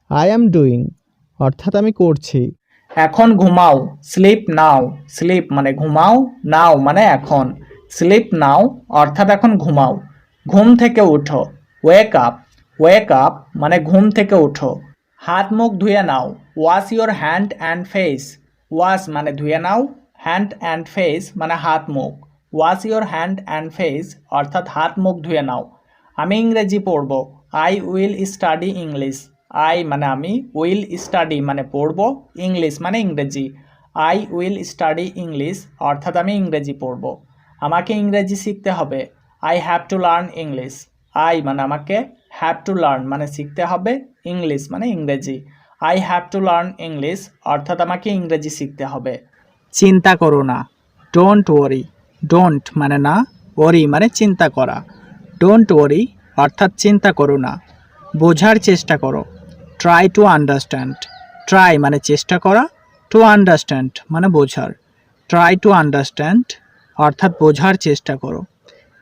আই অ্যাম ডুইং অর্থাৎ আমি করছি। এখন ঘুমাও। Sleep now. স্লিপ মানে ঘুমাও, নাও মানে এখন। স্লিপ নাও অর্থাৎ এখন ঘুমাও। ঘুম থেকে উঠো। Wake up. ওয়েক আপ মানে ঘুম থেকে উঠো। হাত মুখ ধুয়ে নাও। Wash your hand and face. Wash মানে ধুয়ে নাও, হ্যান্ড অ্যান্ড ফেস মানে হাত মুখ। Wash your hand and face অর্থাৎ হাত মুখ ধুয়ে নাও। আমি ইংরেজি পড়ব। I will study English. I মানে আমি, উইল স্টাডি মানে পড়ব, ইংলিশ মানে ইংরেজি। আই উইল স্টাডি ইংলিশ অর্থাৎ আমি ইংরেজি পড়ব। আমাকে ইংরেজি শিখতে হবে। I have to learn English. I মানে আমাকে, হ্যাভ টু লার্ন মানে শিখতে হবে, ইংলিশ মানে ইংরেজি। I have to learn English অর্থাৎ আমাকে ইংরেজি শিখতে হবে। চিন্তা করো না। Don't worry. ডোন্ট মানে না, ওয়ারি মানে চিন্তা করা। ডোন্ট ওয়ারি অর্থাৎ চিন্তা করো না। বোঝার চেষ্টা করো। Try to understand. ট্রাই মানে চেষ্টা করা, টু আন্ডারস্ট্যান্ড মানে বোঝার। ট্রাই টু আন্ডারস্ট্যান্ড অর্থাৎ বোঝার চেষ্টা করো।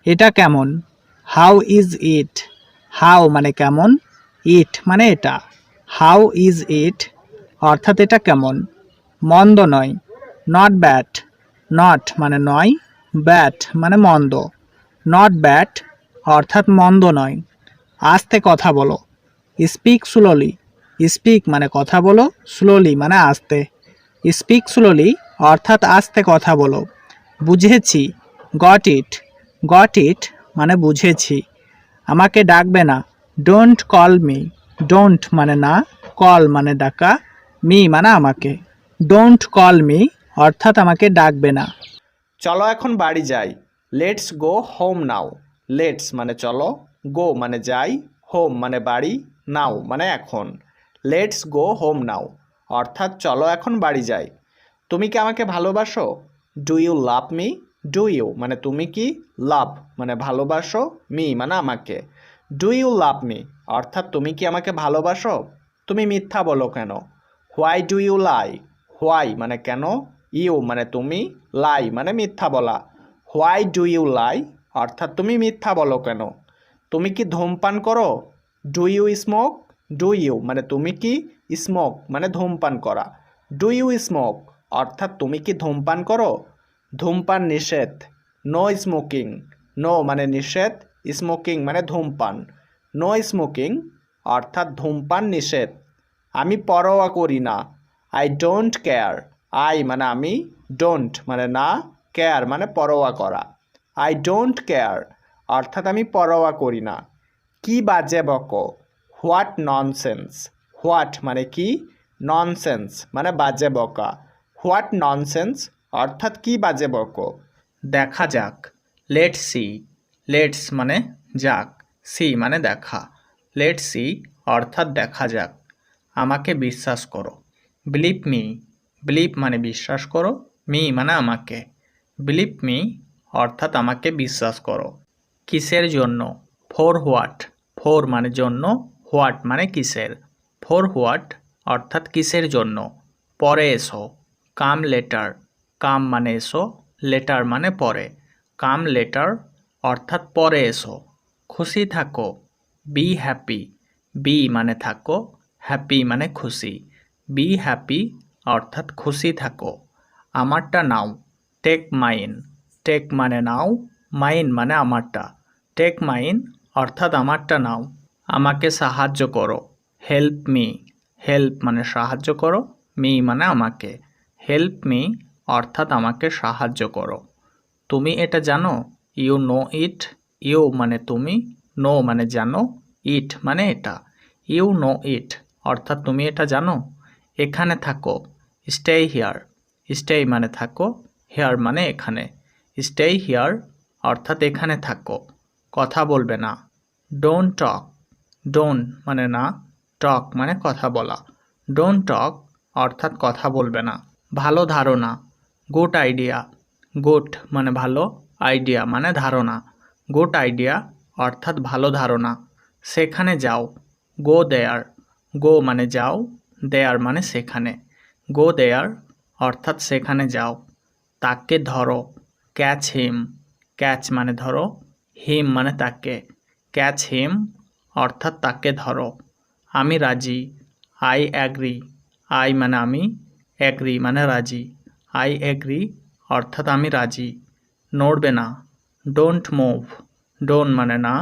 এটা কেমন? How is it. হাউ মানে কেমন, ইট মানে এটা। হাউ ইজ ইট অর্থাৎ এটা কেমন। মন্দ নয়। Not bad. নট মানে নয়, ব্যাড মানে মন্দ। নট ব্যাড অর্থাৎ মন্দ নয়। আস্তে কথা বলো। Speak slowly. স্পিক মানে কথা বলো, স্লোলি মানে আস্তে। স্পিক স্লোলি অর্থাৎ আস্তে কথা বলো। বুঝেছি। Got it. গট ইট মানে বুঝেছি। আমাকে ডাকবে না। Don't call me. ডোন্ট মানে না, কল মানে ডাকা, মি মানে আমাকে। ডোন্ট কল মি অর্থাৎ আমাকে ডাকবে না। চলো এখন বাড়ি যাই। Let's go home now. Let's মানে চলো, গো মানে যাই, হোম মানে বাড়ি, নাও মানে এখন। লেটস গো হোম নাও অর্থাৎ চলো এখন বাড়ি যাই। তুমি কি আমাকে ভালোবাসো? Do you love me? Do you মানে তুমি কি, লাভ মানে ভালোবাসো, মি মানে আমাকে। ডু ইউ লাভ মি অর্থাৎ তুমি কি আমাকে ভালোবাসো? তুমি মিথ্যা বলো কেন? Why do you lie? Why মানে কেন, ইউ মানে তুমি, লাই মানে মিথ্যা বলা। হোয়াই ডু ইউ লাই অর্থাৎ তুমি মিথ্যা বলো কেন? তুমি কি ধূমপান করো? Do you smoke? Do you মানে তুমি কি, স্মোক মানে ধূমপান করা। ডু ইউ স্মোক অর্থাৎ তুমি কি ধূমপান করো? ধূমপান নিষেধ, নো স্মোকিং। নো মানে নিষেধ, স্মোকিং মানে ধূমপান। নো স্মোকিং অর্থাৎ ধূমপান নিষেধ। আমি পরোয়া করি না, আই ডোন্ট কেয়ার। আই মানে আমি, ডোন্ট মানে না, কেয়ার মানে পরোয়া করা। আই ডোন্ট কেয়ার অর্থাৎ আমি পরোয়া করি না। কি বাজে বকো? What nonsense. হোয়াট মানে কি, ননসেন্স মানে বাজে বকা। হোয়াট ননসেন্স অর্থাৎ কি বাজে বকো। দেখা যাক, লেটস সি। লেটস মানে যাক, সি মানে দেখা। লেটস সি অর্থাৎ দেখা যাক। আমাকে বিশ্বাস করো, বিলিভ মি। বিলিভ মানে বিশ্বাস করো, মি মানে আমাকে। বিলিভ মি অর্থাৎ আমাকে বিশ্বাস করো। কিসের জন্য? For what. ফর মানে জন্য, হোয়াট মানে কিসের। ফর হোয়াট অর্থাৎ কিসের জন্য। পরে এসো, কাম লেটার। কাম মানে এসো, লেটার মানে পরে। কাম লেটার অর্থাৎ পরে এসো। খুশি থাকো, বি হ্যাপি। বি মানে থাকো, হ্যাপি মানে খুশি। বি হ্যাপি অর্থাৎ খুশি থাকো। আমারটা নাও, টেক মাইন। টেক মানে নাও, মাইন মানে আমারটা। টেক মাইন অর্থাৎ আমারটা নাও। আমাকে সাহায্য করো, হেল্প মি। হেল্প মানে সাহায্য করো, মি মানে আমাকে। হেল্প মি অর্থাৎ আমাকে সাহায্য করো। তুমি এটা জানো? You know it. ইউ মানে তুমি, নো মানে জানো, ইট মানে এটা। ইউ নো ইট অর্থাৎ তুমি এটা জানো। এখানে থাকো, স্টে হিয়ার। স্টে মানে থাকো, হেয়ার মানে এখানে। স্টে হিয়ার অর্থাৎ এখানে থাকো। কথা বলবে না, ডোন্ট টক। ডোন্ট মানে না, টক মানে কথা বলা। ডোন্ট টক অর্থাৎ কথা বলবে না। ভালো ধারণা, গুড আইডিয়া। গুড মানে ভালো, আইডিয়া মানে ধারণা। গুড আইডিয়া অর্থাৎ ভালো ধারণা। সেখানে যাও, গো দেয়ার। গো মানে যাও, দেয়ার মানে সেখানে। গো দেয়ার অর্থাৎ সেখানে যাও। তাকে ধরো, ক্যাচ হিম। ক্যাচ মানে ধরো, হিম মানে তাকে। ক্যাচ হিম অর্থাৎ তাকে ধরো। আমি রাজি, আই অ্যাগ্রি। আই মানে আমি, অ্যাগ্রি মানে রাজি। আই অ্যাগ্রি অর্থাৎ আমি রাজি। নড়বে না, ডোন্ট মুভ। ডোন্ট মানে না,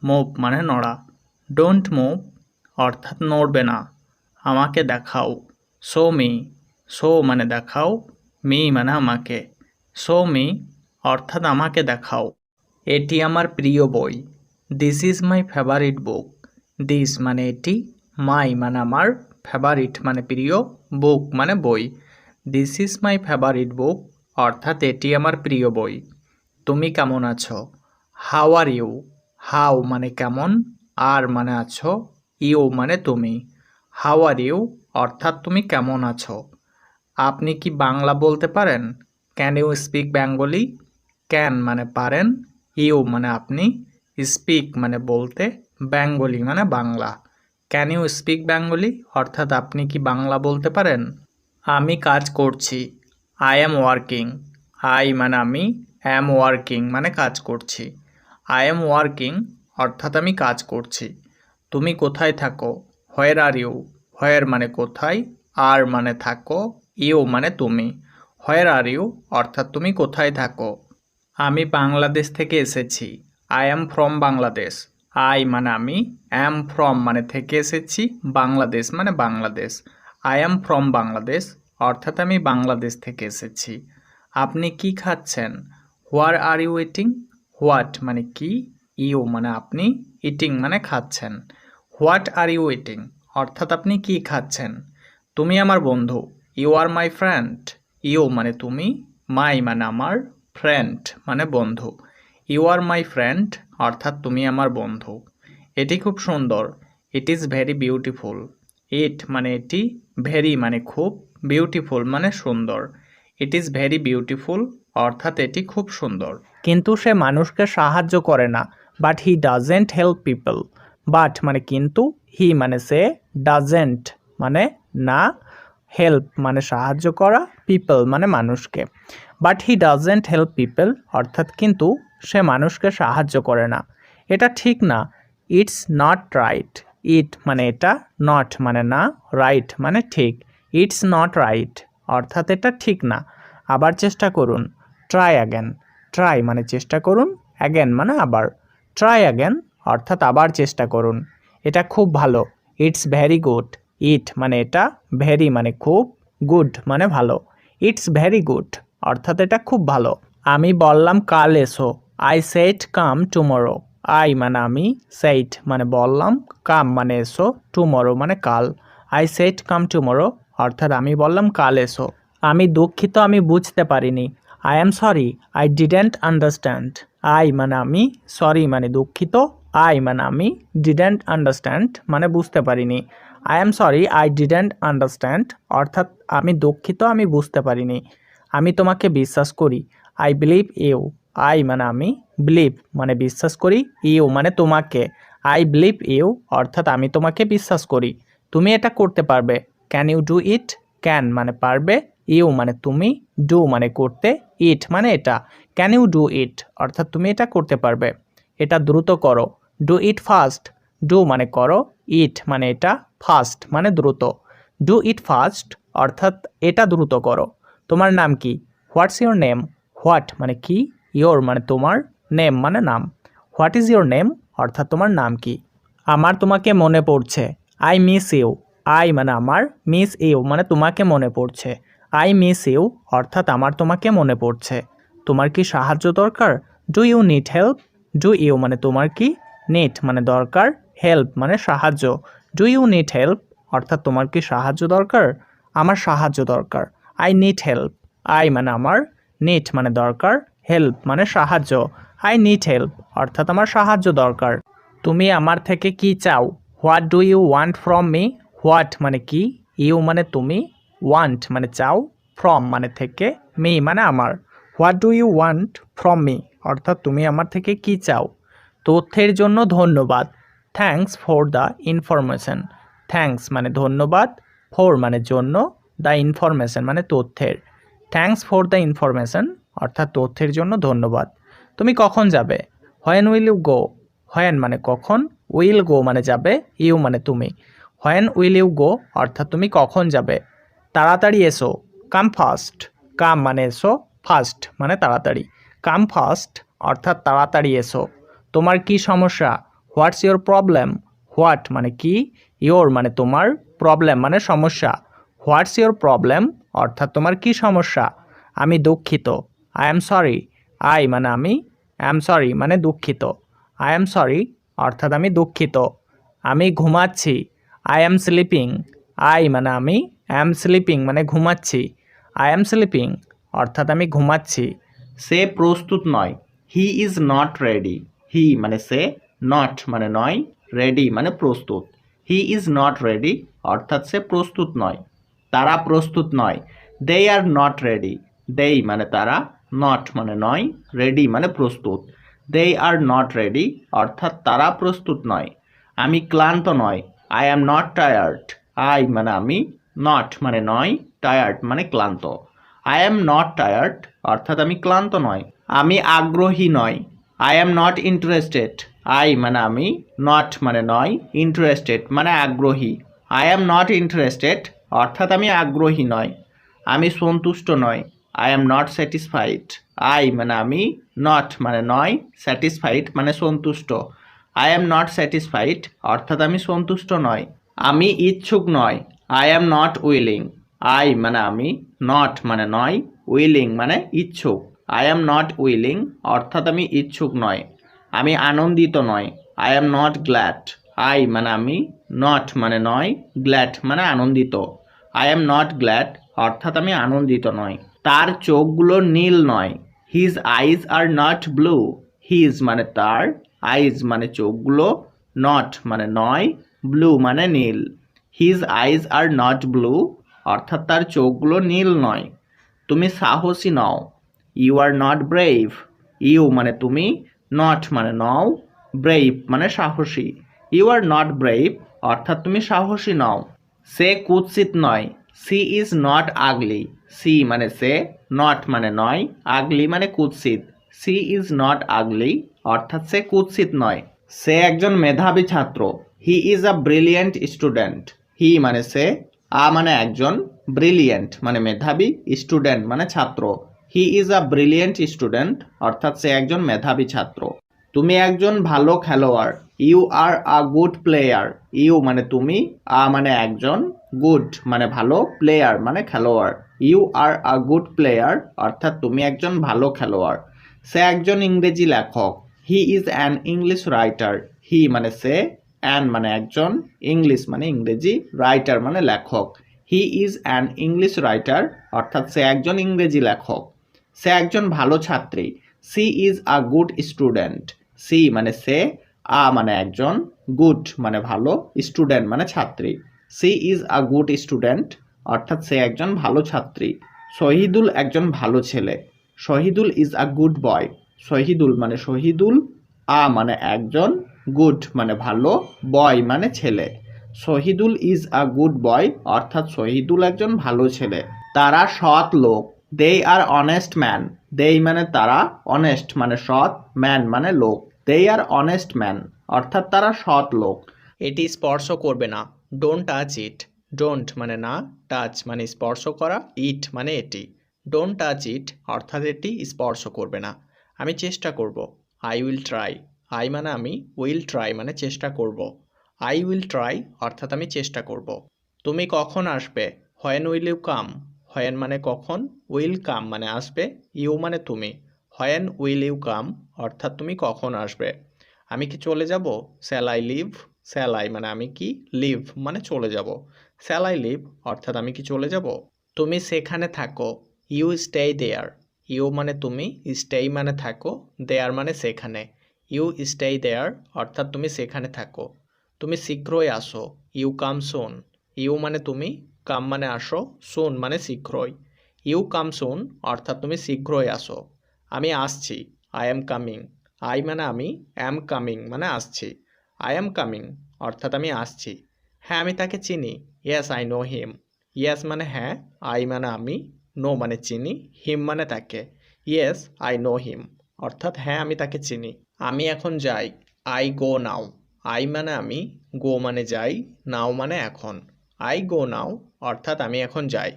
মুভ মানে নড়া। ডোন্ট মুভ অর্থাৎ নড়বে না। আমাকে দেখাও, শো মি। শো মানে দেখাও, মি মানে আমাকে। শো মি অর্থাৎ আমাকে দেখাও। এটি আমার প্রিয় বই, this is my favourite book. This মানে এটি, মাই মানে আমার, ফেভারিট মানে প্রিয়, বুক মানে বই। দিস ইজ মাই ফেভারিট বুক অর্থাৎ এটি আমার প্রিয় বই। তুমি কেমন আছো? How are you. হাউ মানে কেমন, আর মানে আছো, ইউ মানে তুমি। হাউ আর ইউ অর্থাৎ তুমি কেমন আছো। আপনি কি বাংলা বলতে পারেন? Can you speak Bengali? Can মানে পারেন, ইউ মানে আপনি, স্পিক মানে বলতে, বেঙ্গলি মানে Bangla. Can you speak Bengali অর্থাৎ আপনি কি বাংলা বলতে পারেন? আমি কাজ করছি, আই অ্যাম ওয়ার্কিং। আই মানে আমি, অ্যাম ওয়ার্কিং মানে কাজ করছি। আই অ্যাম ওয়ার্কিং অর্থাৎ আমি কাজ করছি। তুমি কোথায় থাকো? হোয়ার আর ইউ। হোয়ার মানে কোথায়, আর মানে থাকো, ইউ মানে তুমি। হোয়ার আর ইউ অর্থাৎ তুমি কোথায় থাকো। আমি বাংলাদেশ থেকে এসেছি, I am from Bangladesh. I মানে আমি, অ্যাম ফ্রম মানে থেকে এসেছি, বাংলাদেশ মানে Bangladesh. I am from Bangladesh অর্থাৎ আমি বাংলাদেশ থেকে এসেছি। আপনি কি খাচ্ছেন? হোয়ার আর ইউ ইটিং। হোয়াট মানে কি, ইউ মানে আপনি, ইটিং মানে খাচ্ছেন। হোয়াট আর ইউ ইটিং অর্থাৎ আপনি কি খাচ্ছেন। তুমি আমার বন্ধু, you are my friend. You মানে তুমি, মাই মানে আমার, ফ্রেন্ড মানে বন্ধু। ইউ আর মাই ফ্রেন্ড অর্থাৎ তুমি আমার বন্ধু। এটি খুব সুন্দর। It is very beautiful. It মানে এটি, ভেরি মানে খুব, বিউটিফুল মানে সুন্দর। ইট ইজ ভেরি বিউটিফুল অর্থাৎ এটি খুব সুন্দর। কিন্তু সে মানুষকে সাহায্য করে না। But he doesn't help people. But মানে কিন্তু, হি মানে সে, ডাজেন্ট মানে না, হেল্প মানে সাহায্য করা, পিপল মানে মানুষকে। But he doesn't help people অর্থাৎ কিন্তু সে মানুষকে সাহায্য করে না। এটা ঠিক না। It's not right. ইট মানে এটা, নট মানে না, রাইট মানে ঠিক। ইটস নট রাইট অর্থাৎ এটা ঠিক না। আবার চেষ্টা করুন। Try again. ট্রাই মানে চেষ্টা করুন, অ্যাগেন মানে আবার। ট্রাই অ্যাগেন অর্থাৎ আবার চেষ্টা করুন। এটা খুব ভালো। It's very good. ইট মানে এটা, ভেরি মানে খুব, গুড মানে ভালো। ইটস ভেরি গুড অর্থাৎ এটা খুব ভালো। আমি বললাম কাল এসো। I said come tomorrow. I মানে আমি, সেইড মানে বললাম, কাম মানে এসো, টুমরো মানে কাল। আই সেড কাম টুমরো অর্থাৎ আমি বললাম কাল এসো। আমি দুঃখিত, আমি বুঝতে পারিনি। I am sorry, I didn't understand. I মানে আমি, সরি মানে দুঃখিত, আই মানে আমি, ডিডেন্ট আন্ডারস্ট্যান্ড মানে বুঝতে পারিনি। I am sorry, I didn't understand অর্থাৎ আমি দুঃখিত, আমি বুঝতে পারিনি। আমি তোমাকে বিশ্বাস করি। I believe you. আই মানে আমি, বিলিভ মানে বিশ্বাস করি, ইউ মানে তোমাকে। আই বিলিভ ইউ অর্থাৎ আমি তোমাকে বিশ্বাস করি। তুমি এটা করতে পারবে। Can you do it? Can মানে পারবে, ইউ মানে তুমি, ডু মানে করতে, ইট মানে এটা। ক্যান ইউ ডু ইট অর্থাৎ তুমি এটা করতে পারবে। এটা দ্রুত করো। Do it fast. ডু মানে করো, ইট মানে এটা, ফাস্ট মানে দ্রুত। ডু ইট ফাস্ট অর্থাৎ এটা দ্রুত করো। তোমার নাম কি? What's your name? হোয়াট মানে কি, ইয়োর মানে তোমার, নেম মানে নাম। হোয়াট ইজ ইয়োর নেম অর্থাৎ তোমার নাম কি। আমার তোমাকে মনে পড়ছে। I miss you. আই মানে আমার, মিস ইউ মানে তোমাকে মনে পড়ছে। আই মিস ইউ অর্থাৎ আমার তোমাকে মনে পড়ছে। তোমার কি সাহায্য দরকার? Do you need help? Do you মানে তোমার কি, নিড মানে দরকার, হেল্প মানে সাহায্য। ডু ইউ নিড হেল্প অর্থাৎ তোমার কি সাহায্য দরকার? আমার সাহায্য দরকার। I need help. আই মানে আমার, নিড মানে দরকার, হেল্প মানে সাহায্য। আই নিড হেল্প অর্থাৎ আমার সাহায্য দরকার। তুমি আমার থেকে কি চাও? What do you want from me? What মানে কি, ইউ মানে তুমি, ওয়ান্ট মানে চাও, ফ্রম মানে থেকে, মি মানে আমার। What do you want from me অর্থাৎ তুমি আমার থেকে কি চাও? তথ্যের জন্য ধন্যবাদ। Thanks for the information. Thanks মানে ধন্যবাদ, ফর মানে জন্য, দ্য ইনফরমেশন মানে তথ্যের। থ্যাঙ্কস ফর দ্য ইনফরমেশন অর্থাৎ তথ্যের জন্য ধন্যবাদ। তুমি কখন যাবে? When will you go? When মানে কখন, উইল গো মানে যাবে, ইউ মানে তুমি। হোয়েন উইল ইউ গো অর্থাৎ তুমি কখন যাবে। তাড়াতাড়ি এসো। কাম ফাস্ট। কাম মানে এসো, ফাস্ট মানে তাড়াতাড়ি। কাম ফাস্ট অর্থাৎ তাড়াতাড়ি এসো। তোমার কি সমস্যা? What's your problem? হোয়াট মানে কি, ইয়োর মানে তোমার, প্রবলেম মানে সমস্যা। হোয়াটস ইয়োর প্রবলেম অর্থাৎ তোমার কি সমস্যা? আমি দুঃখিত। I am sorry. আই মানে আমি, অ্যাম সরি মানে দুঃখিত। আই অ্যাম সরি অর্থাৎ আমি দুঃখিত। আমি ঘুমাচ্ছি। I am sleeping. আই মানে আমি, অ্যাম স্লিপিং মানে ঘুমাচ্ছি। আই অ্যাম স্লিপিং অর্থাৎ আমি ঘুমাচ্ছি। সে প্রস্তুত নয়। He is not ready. He মানে সে, নট মানে নয়, রেডি মানে প্রস্তুত। হি ইজ নট রেডি অর্থাৎ সে প্রস্তুত নয়। তারা প্রস্তুত নয়। দে আর নট রেডি। দেই মানে তারা, নট মানে নয়, রেডি মানে প্রস্তুত। দে আর নট রেডি অর্থাৎ তারা প্রস্তুত নয়। আমি ক্লান্ত নয়। I am not tired. I মানে আমি, নট মানে নয়, টায়ার্ড মানে ক্লান্ত। আই অ্যাম নট টায়ার্ড অর্থাৎ আমি ক্লান্ত নয়। আমি আগ্রহী নয়। I am not interested. I মানে আমি, নট মানে নয়, ইন্টারেস্টেড মানে আগ্রহী। আই অ্যাম নট ইন্টারেস্টেড অর্থাৎ আমি আগ্রহী নয়। আমি সন্তুষ্ট নয়। I am not satisfied. I মানে আমি, নট মানে নয়, স্যাটিসফাইড মানে সন্তুষ্ট। আই অ্যাম নট স্যাটিসফাইড অর্থাৎ আমি সন্তুষ্ট নয়। আমি ইচ্ছুক নয়। I am not willing. I মানে আমি, নট মানে নয়, উইলিং মানে ইচ্ছুক। আই অ্যাম নট উইলিং অর্থাৎ আমি ইচ্ছুক নয়। আমি আনন্দিত নয়। I am not glad. I মানে আমি, নট মানে নয়, গ্ল্যাড মানে আনন্দিত। আই অ্যাম নট গ্ল্যাড অর্থাৎ আমি আনন্দিত নয়। তার চোখগুলো নীল নয়। His eyes are not blue, his মানে তার, আইজ মানে চোখগুলো, নট মানে নয়, ব্লু মানে নীল। His eyes are not blue অর্থাৎ তার চোখগুলো নীল নয়। তুমি সাহসী নও, you are not brave, you মানে তুমি, নট মানে নও, ব্রেভ মানে সাহসী। ইউ আর নট ব্রেভ অর্থাৎ তুমি সাহসী নও। সে কুৎসিত নয়, she is not ugly, she মানে সে, নট মানে নয়, আগলি মানে কুৎসিত। সি ইজ নট আগলি অর্থাৎ সে কুৎসিত নয়। সে একজন মেধাবী ছাত্র, he is a brilliant student, he মানে সে, আ মানে একজন, ব্রিলিয়েন্ট মানে মেধাবী, স্টুডেন্ট মানে ছাত্র। He is a brilliant student অর্থাৎ সে একজন মেধাবী ছাত্র। তুমি একজন ভালো খেলোয়াড়, you are a good player, you মানে তুমি, আ মানে একজন, গুড মানে ভালো, প্লেয়ার মানে খেলোয়াড়। You are a good player অর্থাৎ তুমি একজন ভালো খেলোয়াড়। সে একজন ইংরেজি লেখক, he is an English writer, he মানে সে, অ্যান মানে একজন, ইংলিশ মানে ইংরেজি, রাইটার মানে লেখক। He is an English writer অর্থাৎ সে একজন ইংরেজি লেখক। সে একজন ভালো ছাত্রী, she is a good student, she মানে সে, আ মানে একজন, গুড মানে ভালো, স্টুডেন্ট মানে ছাত্রী। She is a good student অর্থাৎ সে একজন ভালো ছাত্রী। শহীদুল একজন ভালো ছেলে, Shahidul is a good boy, Shahidul মানে শহীদুল, আ মানে একজন, গুড মানে ভালো, বয় মানে ছেলে। শহীদুল ইজ আ গুড বয় অর্থাৎ শহীদুল একজন ভালো ছেলে। তারা সৎ লোক, দে আর অনেস্ট ম্যান, দেই মানে তারা, অনেস্ট মানে সৎ, ম্যান মানে লোক। দে আর অনেস্ট ম্যান অর্থাৎ তারা সৎ লোক। এটি স্পর্শ করবে না, ডোন্ট টাচ ইট, ডোন্ট মানে না, টাচ মানে স্পর্শ করা, ইট মানে এটি। ডোন্ট টাচ ইট অর্থাৎ এটি স্পর্শ করবে না। আমি চেষ্টা করব, আই উইল ট্রাই, আই মানে আমি, উইল ট্রাই মানে চেষ্টা করব। আই উইল ট্রাই অর্থাৎ আমি চেষ্টা করব। তুমি কখন আসবে, when will you come, when মানে কখন, উইল কাম মানে আসবে, ইউ মানে তুমি। হোয়েন উইল ইউ কাম অর্থাৎ তুমি কখন আসবে। আমি কি চলে যাব, shall I leave, shall I মানে আমি কি, লিভ মানে চলে যাব। শ্যাল আই লিভ অর্থাৎ আমি কি চলে যাব। তুমি সেখানে থাকো, ইউ স্টে দেয়ার, ইউ মানে তুমি, স্টে মানে থাকো, দেয়ার মানে সেখানে। ইউ স্টে দেয়ার অর্থাৎ তুমি সেখানে থাকো। তুমি শীঘ্রই আসো, ইউ কাম সুন, ইউ মানে তুমি, কাম মানে আসো, সুন মানে শীঘ্রই। ইউ কাম সুন অর্থাৎ তুমি শীঘ্রই আসো। আমি আসছি, আই এম কামিং, আই মানে আমি, অ্যাম কামিং মানে আসছি। আই অ্যাম কামিং অর্থাৎ আমি আসছি। হ্যাঁ আমি তাকে চিনি, yes I know him, yes মানে হ্যাঁ, আই মানে আমি, নো মানে চিনি, হিম মানে তাকে। ইয়েস আই নো হিম অর্থাৎ হ্যাঁ আমি তাকে চিনি। আমি এখন যাই, আই গো নাও, আই মানে আমি, গো মানে যাই, নাও মানে এখন। আই গো নাও অর্থাৎ আমি এখন যাই।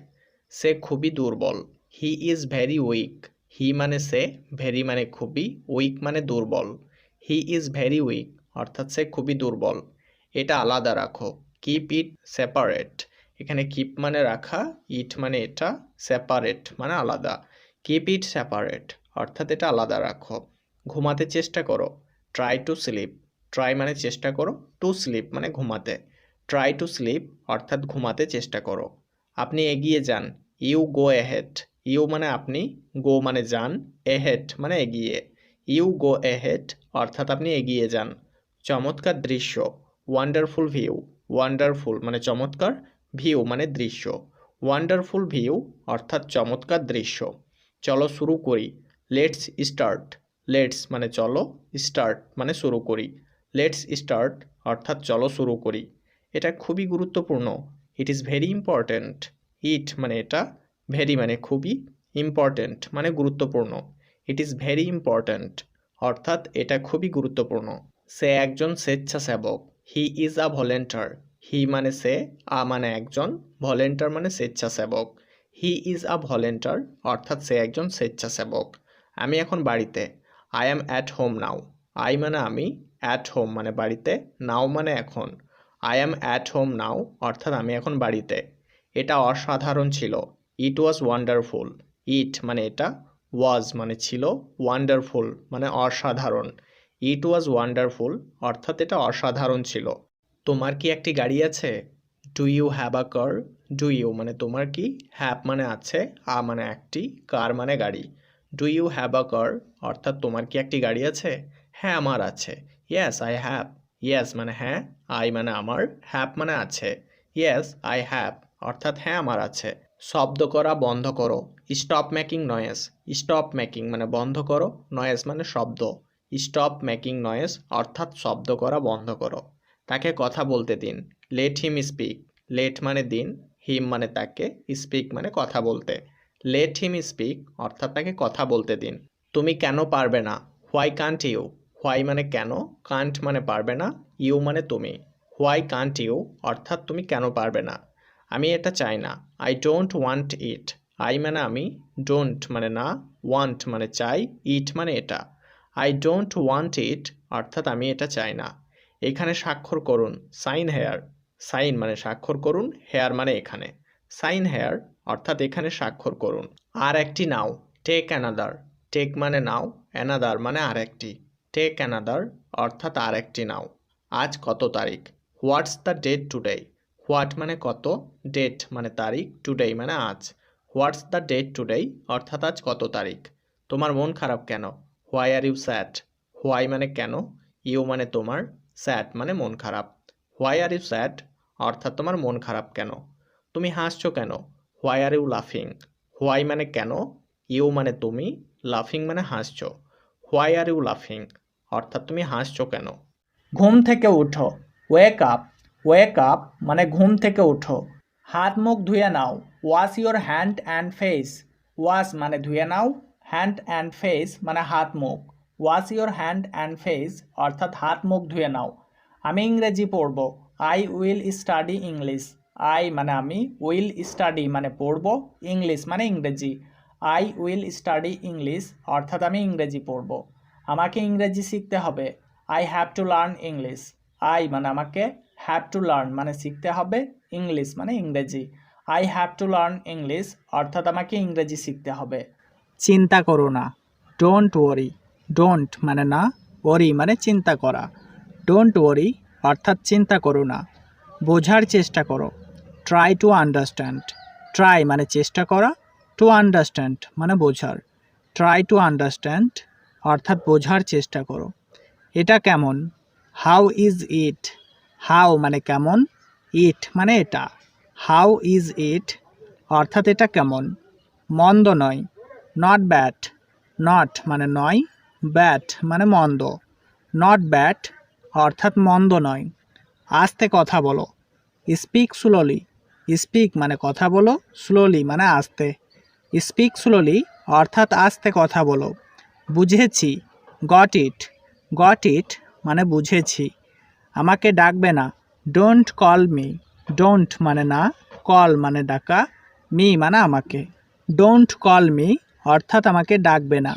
সে খুবই দুর্বল, হি ইজ ভেরি উইক, হি মানে সে, ভেরি মানে খুবই, উইক মানে দুর্বল। হি ইজ ভেরি উইক অর্থাৎ সে খুবই দুর্বল। এটা আলাদা রাখো, কিপ ইট সেপারেট, এখানে কিপ মানে রাখা, ইট মানে এটা, সেপারেট মানে আলাদা। কিপ ইট সেপারেট অর্থাৎ এটা আলাদা রাখো। ঘুমাতে চেষ্টা করো, ট্রাই টু স্লিপ, ট্রাই মানে চেষ্টা করো, টু স্লিপ মানে ঘুমাতে। ট্রাই টু স্লিপ অর্থাৎ ঘুমাতে চেষ্টা করো। আপনি এগিয়ে যান, ইউ গো এহেড, ইউ মানে আপনি, গো মানে যান, এহেড মানে এগিয়ে। ইউ গো এহেড অর্থাৎ আপনি এগিয়ে যান। চমৎকার দৃশ্য, ওয়ান্ডারফুল ভিউ, ওয়ান্ডারফুল মানে চমৎকার, ভিউ মানে দৃশ্য। ওয়ান্ডারফুল ভিউ অর্থাৎ চমৎকার দৃশ্য। চলো শুরু করি, লেটস স্টার্ট, লেটস মানে চলো, স্টার্ট মানে শুরু করি। লেটস স্টার্ট অর্থাৎ চলো শুরু করি। এটা খুবই গুরুত্বপূর্ণ, ইট ইজ ভেরি ইম্পর্ট্যান্ট, ইট মানে এটা, ভেরি মানে খুবই, ইম্পর্ট্যান্ট মানে গুরুত্বপূর্ণ। ইট ইজ ভেরি ইম্পর্ট্যান্ট অর্থাৎ এটা খুবই গুরুত্বপূর্ণ। সে একজন স্বেচ্ছাসেবক, হি ইজ আ ভলেন্টার, হি মানে সে, আ মানে একজন, ভলেন্টার মানে স্বেচ্ছাসেবক। হি ইজ আ ভলেন্টার অর্থাৎ সে একজন স্বেচ্ছাসেবক। আমি এখন বাড়িতে, I am at home now, I মানে আমি, অ্যাট হোম মানে বাড়িতে, নাও মানে এখন। I am at home now অর্থাৎ আমি এখন বাড়িতে। এটা অসাধারণ ছিল, ইট ওয়াজ ওয়ান্ডারফুল, ইট মানে এটা, ওয়াজ মানে ছিল, ওয়ান্ডারফুল মানে অসাধারণ। ইট ওয়াজ ওয়ান্ডারফুল অর্থাৎ এটা অসাধারণ ছিল। তোমার কি একটি গাড়ি আছে, do you have a car, do you মানে তোমার কি, হ্যাভ মানে আছে, আ মানে একটি, কার মানে গাড়ি। ডু ইউ হ্যাভ আ কার অর্থাৎ তোমার কি একটি গাড়ি আছে? হ্যাঁ আমার আছে। Yes I have. ইয়েস মানে হ্যাঁ, আই মানে আমার, হ্যাভ মানে আছে। ইয়েস আই হ্যাভ অর্থাৎ হ্যাঁ আমার আছে। শব্দ করা বন্ধ করো। Stop making noise. Stop making মানে বন্ধ করো, নয়েজ মানে শব্দ। স্টপ মেকিং নয়েজ অর্থাৎ শব্দ করা বন্ধ করো। তাকে কথা বলতে দিন। Let him speak. লেট মানে দিন, হিম মানে তাকে, স্পিক মানে কথা বলতে। লেট হিম স্পিক অর্থাৎ তাকে কথা বলতে দিন। তুমি কেন পারবে না? Why can't you. হোয়াই মানে কেন, কান্ট মানে পারবে না, ইউ মানে তুমি। হোয়াই কান্ট ইউ অর্থাৎ তুমি কেন পারবে না। আমি এটা চাই না। I don't want it. I মানে আমি, ডোন্ট মানে না, ওয়ান্ট মানে চাই, ইট মানে এটা। আই ডোন্ট ওয়ান্ট ইট অর্থাৎ আমি এটা চাই না। এখানে স্বাক্ষর করুন। Sign hair. সাইন মানে স্বাক্ষর করুন, হেয়ার মানে এখানে। সাইন হেয়ার অর্থাৎ এখানে স্বাক্ষর করুন। আর একটি নাও। Take another. টেক মানে নাও, অ্যানাদার মানে আর একটি। টেক অ্যানাদার অর্থাৎ আর একটি নাও। আজ কত তারিখ? What's the date today. What মানে কত, ডেট মানে তারিখ, টুডে মানে আজ। হোয়াটস দ্য ডেট টুডে অর্থাৎ আজ কত তারিখ। তোমার মন খারাপ কেন? Why are you sad. Why মানে কেন, ইউ মানে তোমার, স্যাড মানে মন খারাপ। হোয়াই আর ইউ স্যাড অর্থাৎ তোমার মন খারাপ কেন। তুমি হাসছো কেন? হোয়াই আর ইউ লাফিং। হোয়াই মানে কেন, ইউ মানে তুমি, লাফিং মানে হাসছো। হোয়াই আর ইউ লাফিং অর্থাৎ তুমি হাসছো কেন। ঘুম থেকে উঠো। Wake up. ওয়েক আপ মানে ঘুম থেকে উঠো। হাত মুখ ধুয়ে নাও। Wash your hand and face. Wash মানে ধুয়ে নাও, হ্যান্ড অ্যান্ড ফেস মানে হাত মুখ। Wash your hand and face অর্থাৎ হাত মুখ ধুয়ে নাও। আমি ইংরেজি পড়ব। I will study English. I মানে আমি, উইল স্টাডি মানে পড়ব, ইংলিশ মানে ইংরেজি। আই উইল স্টাডি ইংলিশ অর্থাৎ আমি ইংরেজি পড়ব। আমাকে ইংরেজি শিখতে হবে। I have to learn English. I মানে আমাকে, হ্যাভ টু লার্ন মানে শিখতে হবে, ইংলিশ মানে ইংরেজি। I have to learn English অর্থাৎ আমাকে ইংরেজি শিখতে হবে। চিন্তা করো না। Don't worry. ডোন্ট মানে না, ওয়ারি মানে চিন্তা করা। ডোন্ট ওয়ারি অর্থাৎ চিন্তা করো না। বোঝার চেষ্টা করো। Try to understand. ট্রাই মানে চেষ্টা করা, টু আন্ডারস্ট্যান্ড মানে বোঝার। ট্রাই টু আন্ডারস্ট্যান্ড অর্থাৎ বোঝার চেষ্টা করো। এটা কেমন? How is it. হাউ মানে কেমন, ইট মানে এটা। হাউ ইজ ইট অর্থাৎ এটা কেমন। মন্দ নয়। Not bad. নট মানে নয়, ব্যাড মানে মন্দ। নট ব্যাড অর্থাৎ মন্দ নয়। আস্তে কথা বলো। Speak slowly. স্পিক মানে কথা বলো, স্লোলি মানে আস্তে। স্পিক স্লোলি অর্থাৎ আস্তে কথা বলো। বুঝেছি। Got it. গট ইট মানে বুঝেছি। আমাকে ডাকবে না। Don't call me. ডোন্ট মানে না, কল মানে ডাকা, মি মানে আমাকে। ডোন্ট কল মি অর্থাৎ আমাকে ডাকবে না।